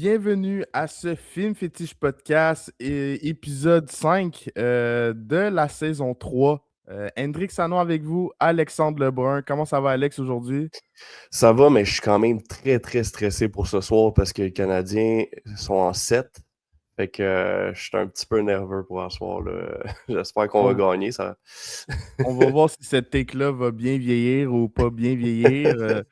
bienvenue à ce Film Fétiche Podcast, épisode 5 de la saison 3. Hendrik Sanon avec vous, Alexandre Lebrun. Comment ça va, Alex, aujourd'hui? Ça va, mais je suis quand même très, très stressé pour ce soir parce que les Canadiens sont en 7. Fait que je suis un petit peu nerveux pour ce soir, là. J'espère qu'on va On, gagner, ça. on va voir si cette take-là va bien vieillir ou pas bien vieillir.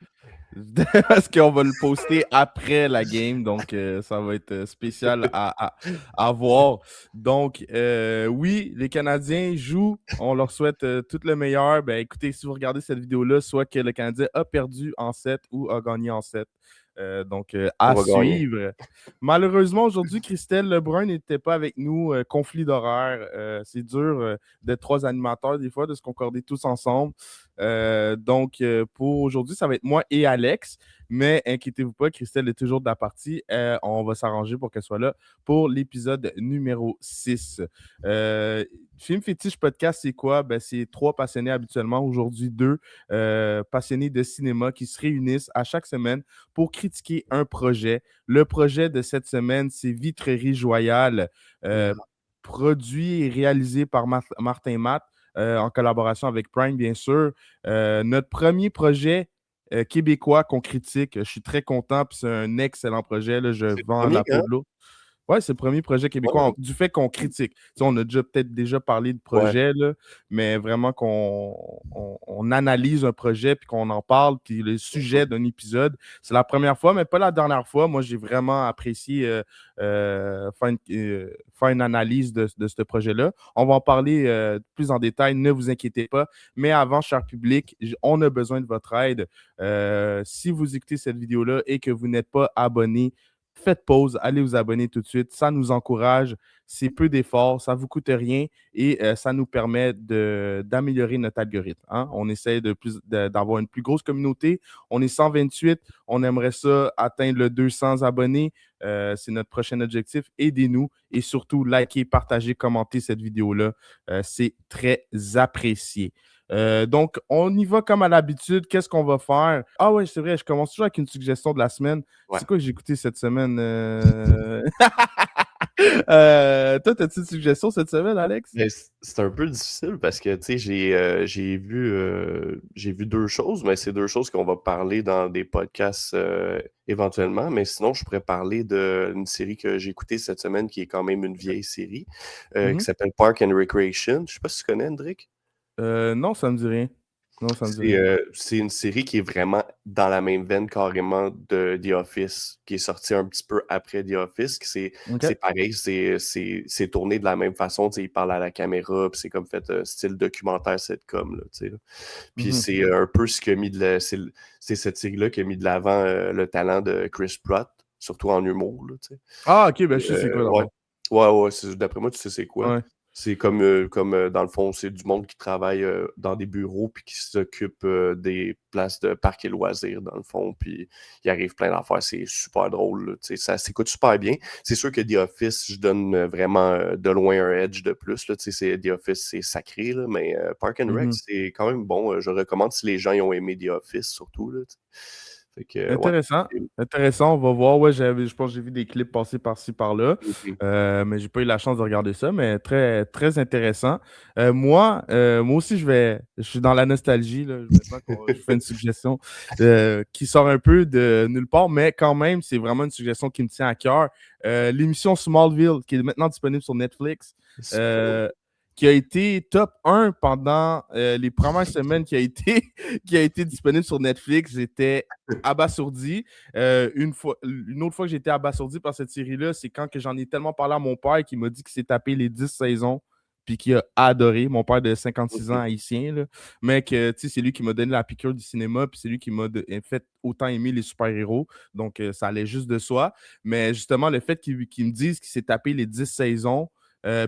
Parce qu'on va le poster après la game, donc ça va être spécial à voir. Donc, oui, les Canadiens jouent, on leur souhaite tout le meilleur. Ben, écoutez, si vous regardez cette vidéo-là, soit que le Canadien a perdu en 7 ou a gagné en 7. Donc, On à va gagner. suivre. Malheureusement, aujourd'hui, Christelle Lebrun n'était pas avec nous. Conflit d'horaire. C'est dur d'être trois animateurs, des fois, de se concorder tous ensemble. Donc, pour aujourd'hui, ça va être moi et Alex. Mais inquiétez-vous pas, Christelle est toujours de la partie. On va s'arranger pour qu'elle soit là pour l'épisode numéro 6. Film Fétiche Podcast, c'est quoi? Ben, c'est trois passionnés habituellement. Aujourd'hui, deux passionnés de cinéma qui se réunissent à chaque semaine pour critiquer un projet. Le projet de cette semaine, c'est Vitrerie Joyale, produit et réalisé par Martin Matt, en collaboration avec Prime, bien sûr. Notre premier projet québécois qu'on critique. Je suis très content, puis c'est un excellent projet. Là, je C'est le vends premier, la peau hein? de l'eau. Ouais, c'est le premier projet québécois Ouais, du fait qu'on critique. Tu sais, on a peut-être déjà parlé de ouais. projet, là, mais vraiment qu'on analyse un projet puis qu'on en parle, puis le sujet d'un épisode. C'est la première fois, mais pas la dernière fois. Moi, j'ai vraiment apprécié faire une analyse de ce projet-là. On va en parler plus en détail, ne vous inquiétez pas. Mais avant, cher public, on a besoin de votre aide. Si vous écoutez cette vidéo-là et que vous n'êtes pas abonné, faites pause, allez vous abonner tout de suite. Ça nous encourage. C'est peu d'efforts, ça ne vous coûte rien et ça nous permet d'améliorer notre algorithme. Hein? On essaie d'avoir une plus grosse communauté. On est 128. On aimerait ça atteindre le 200 abonnés. C'est notre prochain objectif. Aidez-nous et surtout, likez, partagez, commentez cette vidéo-là. C'est très apprécié. Donc, on y va comme à l'habitude. Qu'est-ce qu'on va faire? Ah ouais, c'est vrai, je commence toujours avec une suggestion de la semaine. Ouais. C'est quoi que j'ai écouté cette semaine? Toi, as-tu une suggestion cette semaine, Alex? Mais c'est un peu difficile parce que, tu sais, j'ai vu deux choses, mais c'est deux choses qu'on va parler dans des podcasts éventuellement. Mais sinon, je pourrais parler d'une série que j'ai écoutée cette semaine qui est quand même une vieille série qui Mhm. s'appelle Park and Recreation. Je sais pas si tu connais, Hendrik. Non, ça me dit rien. Non, ça me dit rien. C'est une série qui est vraiment dans la même veine carrément de The Office, qui est sortie un petit peu après The Office. OK. C'est pareil, c'est tourné de la même façon. Tu sais, il parle à la caméra, puis c'est comme fait style documentaire sitcom. Là, tu sais, là. Puis Mhm. c'est un peu ce qui a mis c'est cette série-là qui a mis de l'avant le talent de Chris Pratt, surtout en humour. Là, tu sais. Ah, OK, ben je sais c'est quoi, dans le Ouais, fond. ouais, d'après moi, tu sais c'est quoi. Ouais. C'est comme dans le fond, c'est du monde qui travaille dans des bureaux puis qui s'occupe des places de parcs et loisirs, dans le fond. Puis il arrive plein d'affaires. C'est super drôle. Là, tu sais, ça s'écoute super bien. C'est sûr que The Office, je donne vraiment de loin un edge de plus. Là, tu sais, The Office, c'est sacré, là, mais Park and Rec, Mhm. c'est quand même bon. Je recommande si les gens y ont aimé The Office, surtout. Là, tu sais. Fait que, ouais. Intéressant. Intéressant, on va voir. Ouais, je pense que j'ai vu des clips passer par-ci, par-là. Mhm. Mais j'ai pas eu la chance de regarder ça, mais très, très intéressant. Moi aussi, je suis dans la nostalgie. Là. Maintenant que je fais une suggestion qui sort un peu de nulle part, mais quand même, c'est vraiment une suggestion qui me tient à cœur. L'émission Smallville, qui est maintenant disponible sur Netflix. Euh, qui a été top 1 pendant les premières semaines qui a été disponible sur Netflix. J'étais abasourdi. Une autre fois que j'ai été abasourdi par cette série-là, c'est quand que j'en ai tellement parlé à mon père qui m'a dit qu'il s'est tapé les 10 saisons puis qu'il a adoré. Mon père de 56 ans, haïtien, là. Mais que, c'est lui qui m'a donné la piqûre du cinéma puis c'est lui qui m'a fait autant aimer les super-héros. Donc, ça allait juste de soi. Mais justement, le fait qu'il me dise qu'il s'est tapé les 10 saisons,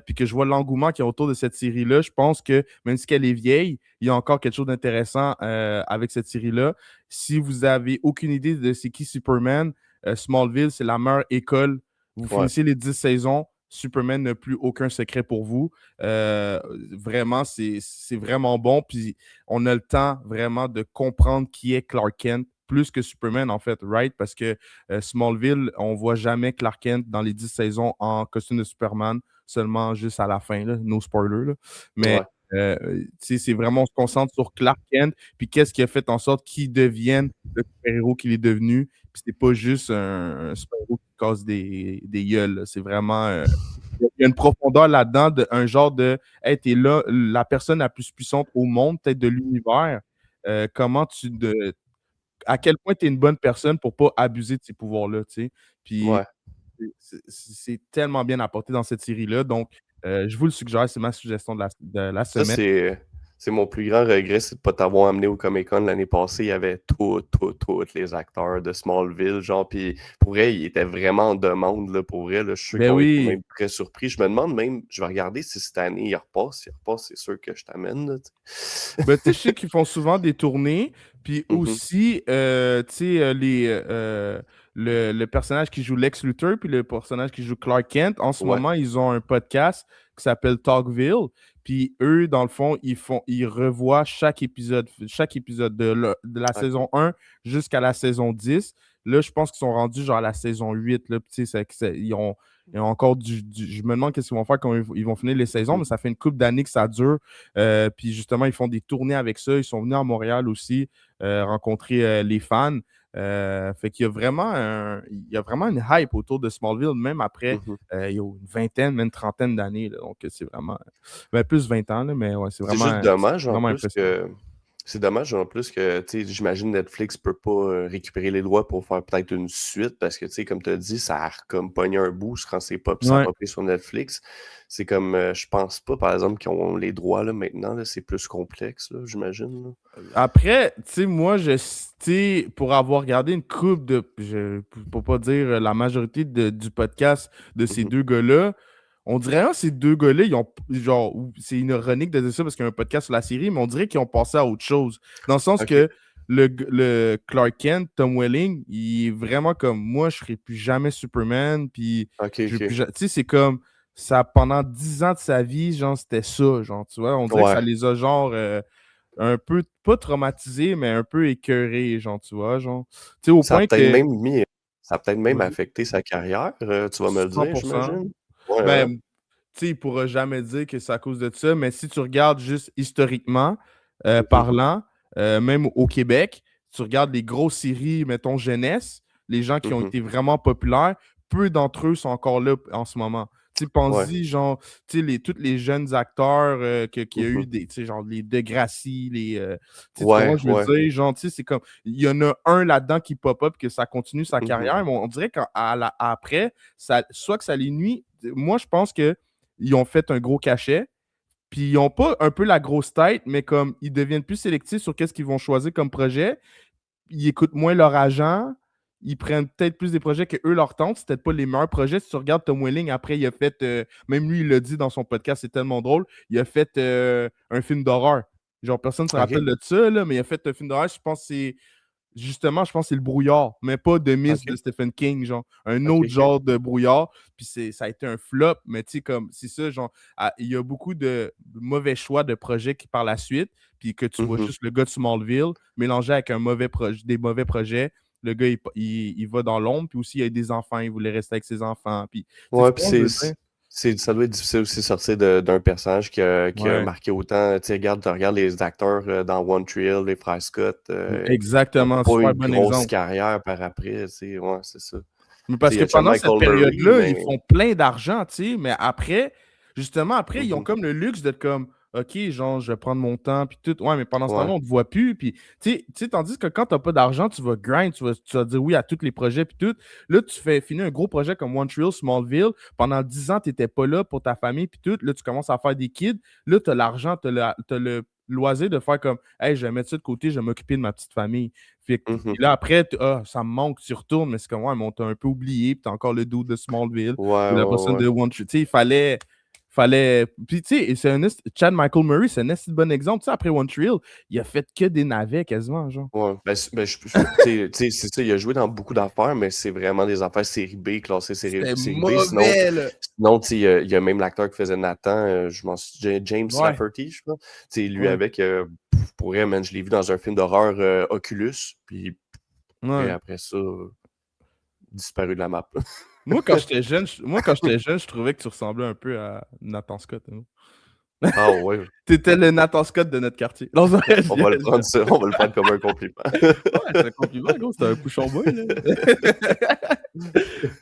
puis que je vois l'engouement qu'il y a autour de cette série-là, je pense que même si elle est vieille, il y a encore quelque chose d'intéressant avec cette série-là. Si vous avez aucune idée de c'est qui Superman, Smallville, c'est la meilleure école. Vous Ouais. finissez les 10 saisons, Superman n'a plus aucun secret pour vous. Vraiment, c'est vraiment bon. Puis on a le temps vraiment de comprendre qui est Clark Kent plus que Superman, en fait, right? Parce que Smallville, on voit jamais Clark Kent dans les 10 saisons en costume de Superman, seulement juste à la fin, là, no spoiler, là. Mais Ouais. c'est vraiment, on se concentre sur Clark Kent, puis qu'est-ce qui a fait en sorte qu'il devienne le super-héros qu'il est devenu. Puis c'est pas juste un super-héros qui casse des gueules, là. C'est vraiment. Il y a une profondeur là-dedans, un genre de hey, t'es là, la personne la plus puissante au monde, peut-être de l'univers. Comment à quel point tu es une bonne personne pour pas abuser de ces pouvoirs-là, tu sais. Puis Ouais. c'est tellement bien apporté dans cette série-là. Donc, je vous le suggère, c'est ma suggestion de la Ça, semaine. c'est mon plus grand regret, c'est de pas t'avoir amené au Comic-Con l'année passée. Il y avait tous les acteurs de Smallville, genre, puis pour vrai, ils étaient vraiment en demande, là, pour vrai, là. Je suis sûr Ben qu'ils ont été oui. même très surpris. Je me demande même, je vais regarder si cette année, il repasse. S'il repasse, c'est sûr que je t'amène, là, tu sais. Ben, tu sais, je sais qu'ils font souvent des tournées, puis Mhm. aussi, tu sais, le personnage qui joue Lex Luthor, puis le personnage qui joue Clark Kent, en ce Ouais. moment, ils ont un podcast qui s'appelle Talkville, puis eux, dans le fond, ils revoient chaque épisode de la Ok. saison 1 jusqu'à la saison 10. Là, je pense qu'ils sont rendus genre à la saison 8, là, puis tu sais, ils ont encore je me demande qu'est-ce qu'ils vont faire quand ils vont finir les saisons, mais Mhm. ça fait une couple d'années que ça dure. Puis justement, ils font des tournées avec ça. Ils sont venus à Montréal aussi rencontrer les fans. Fait qu'il y a vraiment une hype autour de Smallville, même après Mhm. il y a une vingtaine, même une trentaine d'années, là. Donc, c'est vraiment. Ben, plus 20 ans, là, mais ouais, C'est juste dommage c'est en vraiment plus impressionnant. que tu sais, j'imagine Netflix peut pas récupérer les droits pour faire peut-être une suite parce que tu sais, comme tu as dit, ça a comme pogné un boost quand ça a Ouais. popé sur Netflix. C'est comme je pense pas, par exemple, qu'ils ont les droits là maintenant, là, c'est plus complexe, là, j'imagine, là. Après, tu sais, moi, tu sais, pour avoir regardé une coupe pour pas dire la majorité du podcast de ces Mhm. deux gars-là, on dirait que ces deux gars-là, ils ont, genre, c'est ironique de dire ça parce qu'il y a un podcast sur la série, mais on dirait qu'ils ont passé à autre chose. Dans le sens OK. que le Clark Kent, Tom Welling, il est vraiment comme moi, je serai plus jamais Superman, puis OK, je vais plus OK. tu sais, c'est comme ça pendant 10 ans de sa vie, genre, c'était ça, genre, tu vois. On dirait que ça Ouais. les a, genre, un peu, pas traumatisé, mais un peu écœuré, genre, tu vois, genre. Tu sais, au Ça a point peut-être que. même mis ça a peut-être même Vas-y. affecté sa carrière, tu vas me le dire, 100%. j'imagine? Ouais, hein? Ben, tu sais, il pourra jamais dire que c'est à cause de ça, mais si tu regardes juste historiquement Mhm. parlant, même au Québec, tu regardes les grosses séries, mettons jeunesse, les gens qui ont Mhm. été vraiment populaires, peu d'entre eux sont encore là en ce moment. Tu sais, Ouais. pense-y, genre, tu sais, tous les jeunes acteurs qu'il y a eu, Mhm. tu sais, genre les Degrassi, tu sais, tu comprends Ouais, ce que je ouais. veux dire? Genre, tu sais, c'est comme, il y en a un là-dedans qui pop-up, que ça continue sa Mhm. carrière, mais on dirait qu'après, soit que ça les nuit. Moi, je pense que ils ont fait un gros cachet, puis ils n'ont pas un peu la grosse tête, mais comme ils deviennent plus sélectifs sur qu'est-ce qu'ils vont choisir comme projet, ils écoutent moins leur agent, ils prennent peut-être plus des projets que eux leur tentent, c'est peut-être pas les meilleurs projets. Si tu regardes Tom Welling, après, il a fait, même lui, il l'a dit dans son podcast, c'est tellement drôle, il a fait un film d'horreur. Genre, personne ne se rappelle OK. de ça, là, mais il a fait un film d'horreur, je pense que c'est justement, je pense que c'est le brouillard, mais pas de Mist de OK. Stephen King, genre. Un OK, autre OK. genre de brouillard. Puis ça a été un flop, mais tu sais, comme, c'est ça, genre, il y a beaucoup de mauvais choix de projets qui par la suite, puis que tu vois Mhm. juste le gars de Smallville mélangé avec des mauvais projets. Le gars, il va dans l'ombre, puis aussi, il a des enfants, il voulait rester avec ses enfants. Puis, tu sais, Ouais, tu puis comprends ce que je veux dire? ça doit être difficile aussi de sortir d'un personnage qui a Ouais, marqué autant. Tu sais, tu regardes les acteurs dans One Tree Hill, les frères Scott, ils n'ont exactement, pas eu super une bon grosse exemple. carrière par après, tu sais. Ouais, c'est ça. Tu Mais sais, parce il y que a John pendant cette Michael Murray, période-là, ils mais. font plein d'argent, tu sais, mais après, justement, après, ils ont Mhm. comme le luxe d'être comme, OK, genre, je vais prendre mon temps, puis tout. Ouais, mais pendant ce temps-là, Ouais. on te voit plus, puis, tu sais, tandis que quand t'as pas d'argent, tu vas grind, tu vas dire oui à tous les projets, puis tout. Là, tu fais finir un gros projet comme Montreal, Smallville. Pendant 10 ans, t'étais pas là pour ta famille, puis tout. Là, tu commences à faire des kids. Là, t'as l'argent, t'as le loisir de faire comme, hey, je vais mettre ça de côté, je vais m'occuper de ma petite famille. Fait que, puis Mhm. là, après, ça me manque, tu retournes, mais c'est comme, ouais, mais on t'a un peu oublié, puis t'as encore le dude de Smallville, Ouais, ou la ouais, personne ouais. de One Tree. Tu sais, il fallait. Puis, tu sais, Chad Michael Murray, c'est un esti de bon exemple. Tu sais, après One Tree Hill, il a fait que des navets quasiment, genre. Ouais, tu sais, c'est ça, il a joué dans beaucoup d'affaires, mais c'est vraiment des affaires série B, classées C'était série B. Sinon, mauvais, là. sinon tu sais, il y a même l'acteur qui faisait Nathan, James Ouais, Lafferty, je crois. Tu sais, lui ouais. avec, pour vrai, man, je l'ai vu dans un film d'horreur Oculus, puis Et Ouais. après ça, disparu de la map. Moi, quand j'étais jeune, je trouvais que tu ressemblais un peu à Nathan Scott, hein. Ah ouais, T'étais le Nathan Scott de notre quartier. Non, c'est vrai, on va le prendre ça, on va le prendre comme un compliment. ouais, c'est un compliment, gros, c'était un pushon boy, là.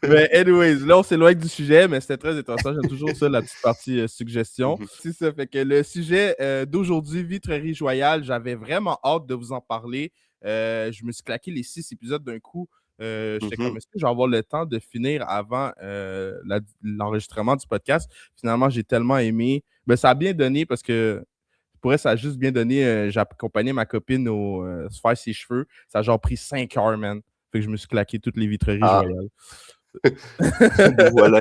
Mais anyways, là, on s'éloigne du sujet, mais c'était très intéressant. J'aime toujours ça, la petite partie suggestion. Mhm, C'est ça, fait que le sujet d'aujourd'hui, Vitrerie Joyale, j'avais vraiment hâte de vous en parler. Je me suis claqué les 6 épisodes d'un coup. J'étais comme, mhm. est-ce que je vais avoir le temps de finir avant l'enregistrement du podcast? Finalement, j'ai tellement aimé. Ben, ça a bien donné parce que pour elle, ça a juste bien donné. J'ai accompagné ma copine se faire ses cheveux. Ça a genre pris 5 heures, man. Fait que je me suis claqué toutes les vitreries Ah, joyales. nous voilà.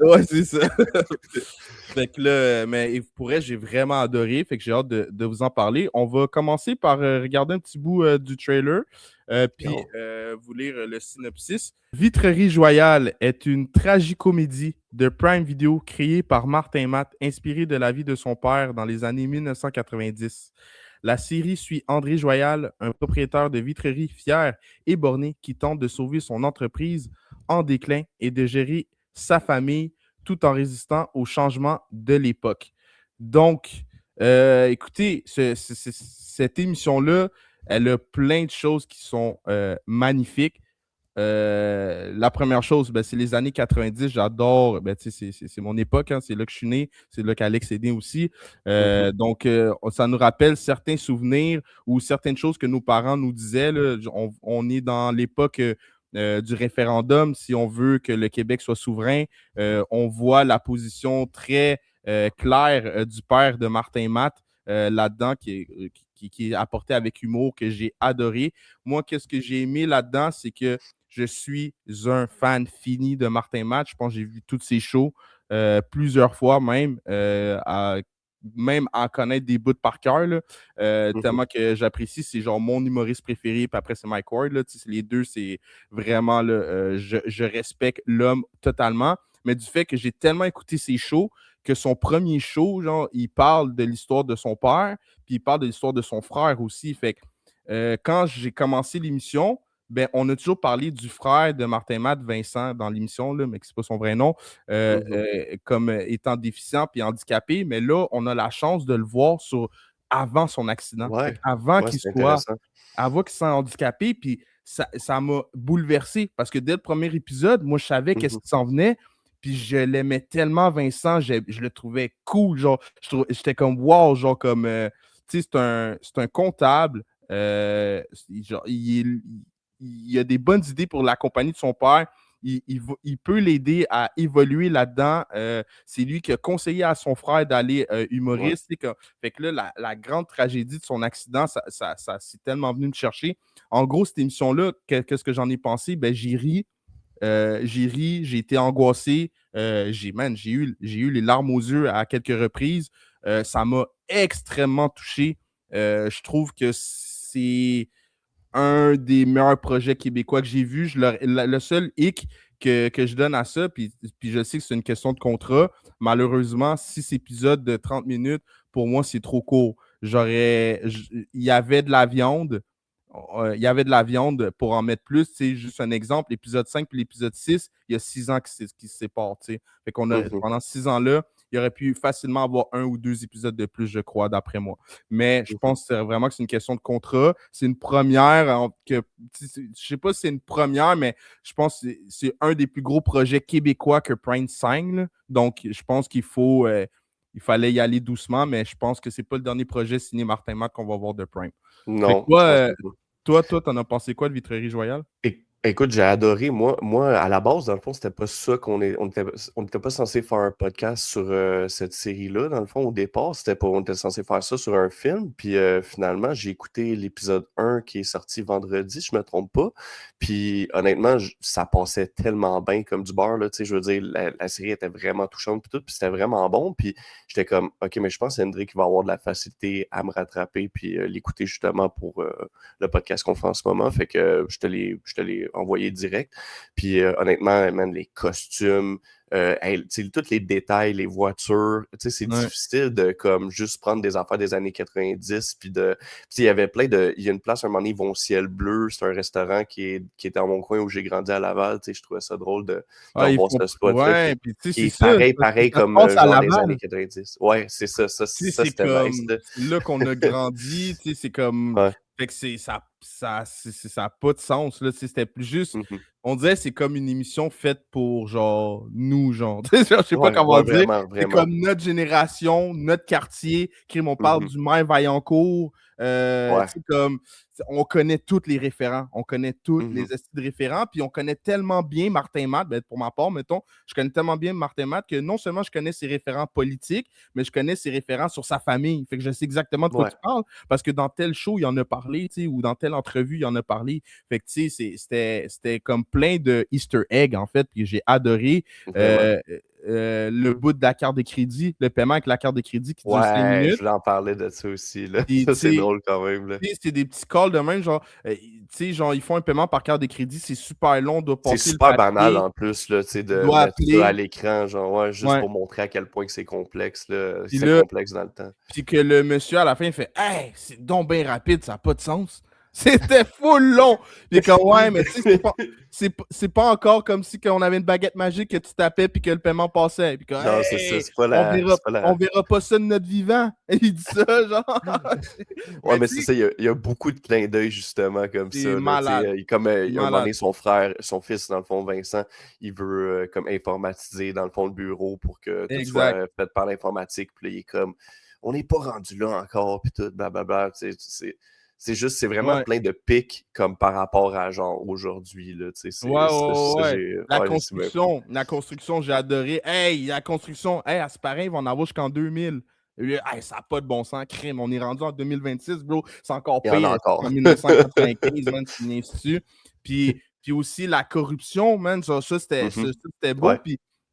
Ouais, c'est ça. Fait que là, mais pour elle, j'ai vraiment adoré. Fait que j'ai hâte de vous en parler. On va commencer par regarder un petit bout du trailer, puis Non. vous lire le synopsis. Vitrerie Joyale est une tragicomédie de Prime Video créée par Martin Matt, inspirée de la vie de son père dans les années 1990. La série suit André Joyal, un propriétaire de vitrerie fier et borné qui tente de sauver son entreprise en déclin et de gérer sa famille tout en résistant aux changements de l'époque. Donc, écoutez, cette émission-là, elle a plein de choses qui sont magnifiques. La première chose, ben, c'est les années 90. J'adore. Ben, c'est mon époque. Hein, c'est là que je suis né. C'est là qu'Alex est né aussi. Mhm. Donc, ça nous rappelle certains souvenirs ou certaines choses que nos parents nous disaient. Là. On est dans l'époque du référendum. Si on veut que le Québec soit souverain, on voit la position très claire du père de Martin Matt là-dedans qui est apporté avec humour, que j'ai adoré. Moi, qu'est-ce que j'ai aimé là-dedans, c'est que je suis un fan fini de Martin Matt. Je pense que j'ai vu tous ses shows plusieurs fois même, même à connaître des bouts par cœur. Mhm. Tellement que j'apprécie. C'est genre mon humoriste préféré, puis après c'est Mike Ward. Là, les deux, c'est vraiment, là, je respecte l'homme totalement. Mais du fait que j'ai tellement écouté ses shows que son premier show, genre, il parle de l'histoire de son père, puis il parle de l'histoire de son frère aussi. Fait que quand j'ai commencé l'émission, ben, on a toujours parlé du frère de Martin Matt, Vincent, dans l'émission, là, mais c'est pas son vrai nom, Mhm. comme étant déficient puis handicapé. Mais là, on a la chance de le voir avant son accident. Fait Ouais, avant ouais, qu'il c'est soit, intéressant. avant qu'il soit handicapé, puis ça m'a bouleversé parce que dès le premier épisode, moi, je savais qu'est-ce Mhm. qui s'en venait. Puis je l'aimais tellement, Vincent, je le trouvais cool. Genre, j'étais comme wow, genre comme, tu sais, c'est un comptable. Genre, il a des bonnes idées pour la compagnie de son père. Il peut l'aider à évoluer là-dedans. C'est lui qui a conseillé à son frère d'aller Ouais. humoriste. Fait que là, la grande tragédie de son accident, ça s'est tellement venu me chercher. En gros, cette émission-là, qu'est-ce que j'en ai pensé? Ben, j'ai ri, j'ai été angoissé, j'ai eu les larmes aux yeux à quelques reprises. Ça m'a extrêmement touché. Je trouve que c'est un des meilleurs projets québécois que j'ai vu. Le seul hic que je donne à ça, puis je sais que c'est une question de contrat, malheureusement, 6 épisodes de 30 minutes, pour moi, c'est trop court. Il y avait de la viande. Il y avait de la viande pour en mettre plus. C'est juste un exemple, l'épisode 5 puis l'épisode 6, il y a 6 ans qui se séparent. Fait qu'on a, Mhm. pendant 6 ans-là, il aurait pu facilement avoir 1 ou 2 épisodes de plus, je crois, d'après moi. Mais je Mhm. pense vraiment que c'est une question de contrat. C'est une première. Je sais pas si c'est une première, mais je pense que c'est un des plus gros projets québécois que Prime signe. Là. Donc, je pense il fallait y aller doucement, mais je pense que c'est pas le dernier projet signé Martin Matt qu'on va voir de Prime. Fait que Non, je pense pas. toi, t'en as pensé quoi de Vitrerie Joyale? Écoute, j'ai adoré. Moi, à la base, dans le fond, c'était pas ça on était pas censé faire un podcast sur cette série-là. Dans le fond, au départ, on était censé faire ça sur un film. Puis finalement, j'ai écouté l'épisode 1 qui est sorti vendredi, je me trompe pas. Puis honnêtement, ça passait tellement bien comme du beurre, là. Tu sais, je veux dire, la série était vraiment touchante, puis tout, puis c'était vraiment bon. Puis j'étais comme, OK, mais je pense que Hendrik va avoir de la facilité à me rattraper, puis l'écouter justement pour le podcast qu'on fait en ce moment. Fait que je te l'ai envoyé direct. Puis honnêtement, man, les costumes, tous les détails, les voitures, c'est Ouais. difficile de comme juste prendre des affaires des années 90 puis de... Il y avait il y a une place, un moment donné, ils vont au Ciel Bleu, c'est un restaurant qui est dans mon coin où j'ai grandi à Laval, je trouvais ça drôle de Ils voir font. ce spot-là Ouais, puis tu sais, qui c'est est ça. Parce que pareil ça se comme passe à genre des années Laval. 90. Ouais, c'est ça, Tu sais, ça c'est c'était nice, comme. là. C'est là qu'on a grandi. Tu sais, c'est comme. Ouais. Fait que ça a pas de sens, là. Tu sais, c'était plus juste. Mhm. On dirait que c'est comme une émission faite pour, genre, nous, genre. Tu sais, genre, je sais pas Ouais, comment ouais, dire. vraiment, C'est vraiment. comme notre génération, notre quartier. Crime, on parle Mhm. du maire Vaillancourt. Ouais. Tu sais, comme. On connaît tous les référents. On connaît tous les Mhm. estis de référents. Puis on connaît tellement bien Martin Matt. Ben, pour ma part, mettons, je connais tellement bien Martin Matt que non seulement je connais ses référents politiques, mais je connais ses référents sur sa famille. Fait que je sais exactement de quoi Ouais. tu parles parce que dans tel show, il en a parlé, tu sais, ou dans telle entrevue, il en a parlé. Fait que, tu sais, c'était comme plein de Easter eggs, en fait, puis j'ai adoré Vraiment. le bout de la carte de crédit, le paiement avec la carte de crédit qui dure 5 Ouais, je minutes. voulais en parler de ça aussi, là. Puis, Ça, tu c'est sais, drôle quand même, là. c'est des petits calls de même, genre, tu sais, genre, ils font un paiement par carte de crédit, c'est super long, on doit C'est passer le super banal papier, en plus, là, tu de dois mettre ça à appeler, l'écran, genre, ouais, juste ouais. pour montrer à quel point que c'est complexe, là. Puis C'était là, complexe dans le temps. puis que le monsieur, à la fin, il fait Hey, c'est donc bien rapide, ça n'a pas de sens. C'était full long. Puis comme, ouais, mais tu sais, c'est pas encore comme si on avait une baguette magique que tu tapais puis que le paiement passait. Puis comme, Non, c'est ça, hey, c'est pas on la... verra pas ça de notre vivant. Et il dit ça, genre. Ouais, Mais mais tu c'est sais, ça, il y a beaucoup de clins d'œil justement comme c'est ça, là, tu sais, malade. comme C'est un moment malade. donné, son fils, dans le fond, Vincent, il veut comme informatiser, dans le fond, le bureau pour que tout soit Exact. fait par l'informatique, puis là, il est comme, on n'est pas rendu là encore, puis tout, blablabla, tu sais, c'est juste, c'est vraiment Ouais. plein de pics comme par rapport à genre aujourd'hui, là, tu sais, Ouais, ouais, ça, ouais. j'ai, ouais, c'est bien fou. La construction, j'ai adoré. Hey, la construction, hey, à ce pareil, ils vont en avoir jusqu'en 2000. Et là, hey, ça n'a pas de bon sens, crime. On est rendu en 2026, bro. C'est encore Il y en a pire. C'est encore. en 1995, man, tu viens dessus. Puis aussi, la corruption, man, ça, Mhm. c'était beau. Ouais.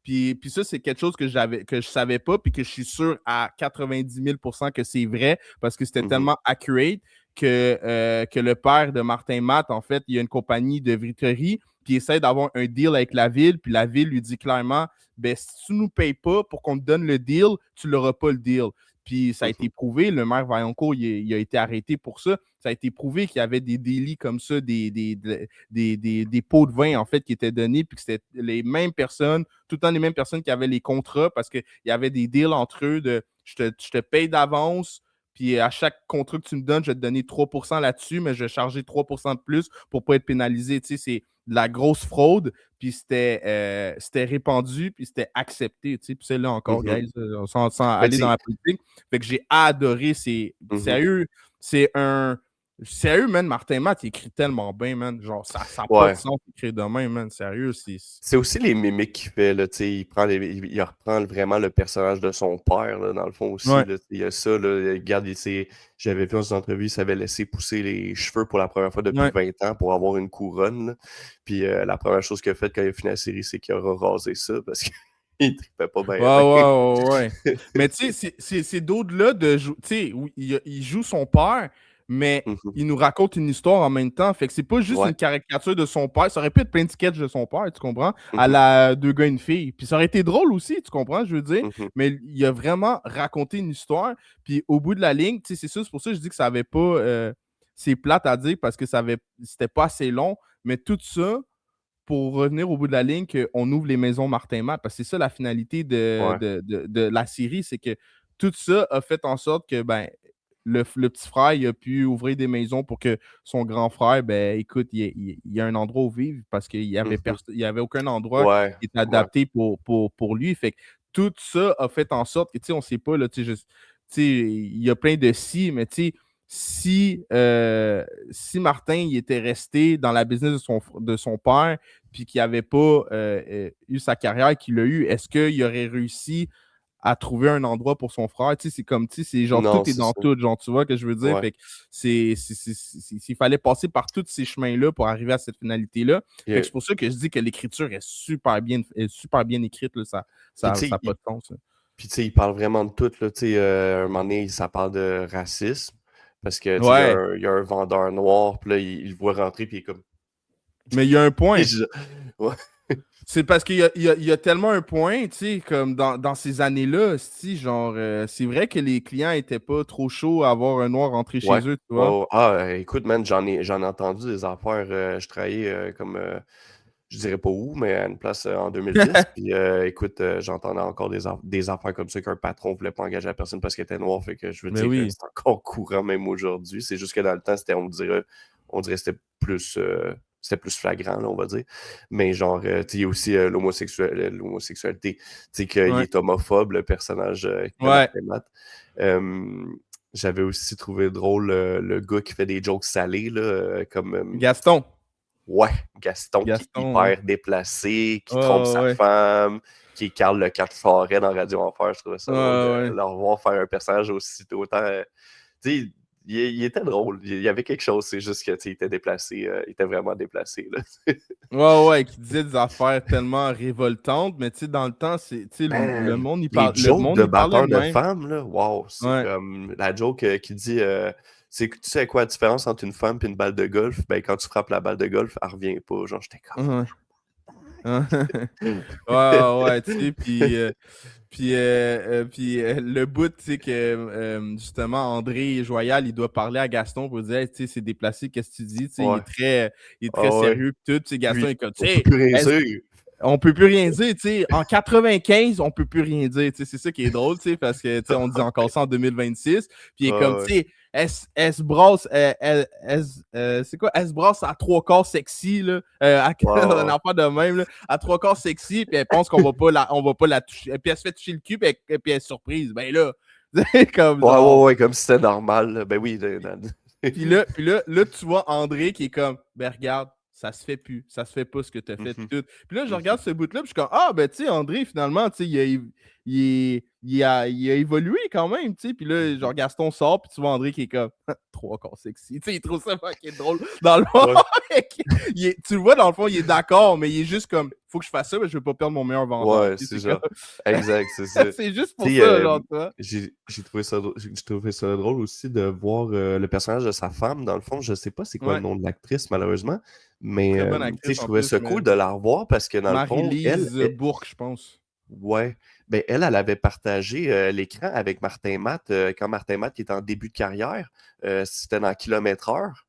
Puis ça, c'est quelque chose que je savais pas, puis que je suis sûr à 90 000 que c'est vrai, parce que c'était Mhm. tellement accurate que le père de Martin Matt, en fait, il y a une compagnie de vriterie, puis il essaie d'avoir un deal avec la ville, puis la ville lui dit clairement, ben, si tu nous payes pas pour qu'on te donne le deal, tu n'auras pas le deal. Puis ça a Mhm. été prouvé, le maire Vaillancourt, il a été arrêté pour ça. Ça a été prouvé qu'il y avait des délits comme ça, des pots de vin, en fait, qui étaient donnés, puis que c'était les mêmes personnes, tout le temps les mêmes personnes qui avaient les contrats, parce qu'il y avait des deals entre eux de je te paye d'avance, puis à chaque contrat que tu me donnes, je vais te donner 3% là-dessus, mais je vais charger 3% de plus pour ne pas être pénalisé. Tu sais, c'est de la grosse fraude, puis c'était répandu, puis c'était accepté. Tu sais, puis c'est là encore, Mhm. guys, sans Mais aller tu dans sais, la politique. Fait que j'ai adoré. C'est mhm. sérieux, c'est un. Sérieux, man, Martin Matt, il écrit tellement bien, man. Genre, ça n'a pas de Ouais. sens d'écrire de même, man. Sérieux, c'est. C'est aussi les mimiques qu'il fait, là, tu sais, il reprend vraiment le personnage de son père, là, dans le fond aussi, Ouais. là, il y a ça, là, regarde, j'avais vu dans une entrevue, il s'avait laissé pousser les cheveux pour la première fois depuis Ouais. 20 ans pour avoir une couronne, là. Puis la première chose qu'il a faite quand il a fini la série, c'est qu'il aura rasé ça, parce qu'il ne trippait pas Ouais, bien, ouais, ouais, ouais. bien. Mais tu sais, c'est d'autres-là de jouer. Tu sais, oui, il joue son père, mais Mhm. il nous raconte une histoire en même temps. Fait que c'est pas juste Ouais. une caricature de son père. Ça aurait pu être plein de sketchs de son père, tu comprends? À Mhm. la deux gars, une fille. Puis ça aurait été drôle aussi, tu comprends, je veux dire. Mhm. Mais il a vraiment raconté une histoire. Puis au bout de la ligne, tu sais, c'est pour ça que je dis que ça avait pas. C'est plate à dire parce que c'était pas assez long. Mais tout ça pour revenir au bout de la ligne, qu'on ouvre les maisons Martin Matt, parce que c'est ça la finalité Ouais. de la série, c'est que tout ça a fait en sorte que ben, le petit frère il a pu ouvrir des maisons pour que son grand frère, ben écoute, il y a un endroit où vivre parce qu'il n'y avait, Mhm. il y avait aucun endroit Ouais. qui était Ouais. adapté pour lui. Fait que tout ça a fait en sorte que, tu sais, on ne sait pas, là, tu sais, il y a plein de si, mais tu sais, si Martin il était resté dans la business de son père, puis qu'il n'avait pas eu sa carrière qu'il a eu, est-ce qu'il aurait réussi à trouver un endroit pour son frère? Tu sais, c'est comme, tu sais, c'est genre, Non, tout est c'est dans ça. tout, genre, tu vois ce que je veux dire? Ouais. Fait que il fallait passer par tous ces chemins-là pour arriver à cette finalité-là. Fait que c'est pour ça que je dis que l'écriture est super bien écrite, là, ça Puis ça, tu ça sais, a pas de sens, là. Puis, tu sais, il parle vraiment de tout, là, tu sais, un moment donné, ça parle de racisme, parce que, tu sais, Ouais, il y a un vendeur noir, puis là, il le voit rentrer, puis il est comme Mais il y a un point. Ouais. C'est parce qu'il y a tellement un point, tu sais, comme dans ces années-là, genre, c'est vrai que les clients étaient pas trop chauds à avoir un noir rentrer chez Ouais. eux, tu vois. Oh, ah, écoute, man, j'en ai entendu des affaires. Je travaillais comme, je dirais pas où, mais à une place en 2010. Puis écoute, j'entendais encore des affaires comme ça qu'un patron voulait pas engager la personne parce qu'elle était noire. Fait que je veux Mais dire, oui. c'est encore courant même aujourd'hui. C'est juste que dans le temps, on dirait que c'était plus flagrant, là, on va dire. Mais genre, tu sais, il y a aussi l'homosexualité. Tu sais, qu'il Ouais. est homophobe, le personnage de Ouais. Martin Matt. Euh, J'avais aussi trouvé drôle le gars qui fait des jokes salés, là, comme Gaston. ouais, Gaston qui est Gaston, ouais. hyper déplacé, qui trompe Oh, sa ouais. femme, qui Carl le 4 Forêt dans Radio Enfer. Je trouvais ça drôle Ouais, de ouais. le revoir faire un personnage aussi autant. Tu sais, il était drôle. Il y avait quelque chose, c'est juste que il était déplacé. Il était vraiment déplacé. Là. Ouais, ouais, qui disait des affaires tellement révoltantes, mais tu sais, dans le temps, tu sais, le Man, monde, les le jokes monde, de il parlait batteur de de même. femmes, là, wow, c'est Ouais. comme la joke qui dit tu sais quoi la différence entre une femme et une balle de golf? Ben, quand tu frappes la balle de golf, elle revient pas. Genre, j'étais comme. Ouais. Ouais, ouais, tu sais, puis le bout, tu sais, que justement, André Joyal, il doit parler à Gaston pour dire, hey, tu sais, c'est déplacé, qu'est-ce que tu dis? Tu sais, Ouais. il est très Ah ouais. sérieux, puis tout. Tu sais, Gaston Puis, est comme, tu on peut sais, plus rien dire. on peut plus rien dire, tu sais. En 95, on peut plus rien dire, tu sais. C'est ça qui est drôle, tu sais, parce que, tu sais, on dit encore ça en 2026. Puis il est comme, Ah ouais. tu sais, S brasse, c'est quoi? S brasse à trois quarts sexy, là. Ouais, Un ouais. enfant de même, là. À trois quarts sexy, puis elle pense qu'on va pas la toucher. Puis elle se fait toucher le cul, puis elle est surprise. Ben là, comme Ouais, ouais, genre. ouais, comme si c'était normal. Là. Ben oui. Puis là, tu vois André qui est comme, ben regarde, ça se fait plus, ça se fait pas ce que tu as fait, puis Mhm, tout. Puis là, je regarde mhm. ce bout-là, puis je suis comme, ah, ben tu sais, André, finalement, tu sais, il a évolué quand même, tu sais. Puis là, Mhm. genre, Gaston sort, puis tu vois André qui est comme, trois corps sexy. Tu sais, il trouve ça fucking drôle. Dans le fond, Ouais, tu le vois, dans le fond, il est d'accord, mais il est juste comme, faut que je fasse ça, mais je veux pas perdre mon meilleur vendeur. ouais, Tu sais, c'est c'est comme, ça. Exact, c'est ça. c'est juste pour Tu sais, ça, genre, toi. j'ai trouvé ça drôle aussi de voir le personnage de sa femme. Dans le fond, je sais pas c'est quoi le Ouais, nom de l'actrice, malheureusement, mais très bonne tu sais, actrice je en trouvais plus, ça mais cool de la revoir parce que dans le fond, Marie-Lise Bourque, je pense. ouais, ben elle avait partagé l'écran avec Martin Matt quand Martin Matt était en début de carrière. C'était dans Kilomètre Heure.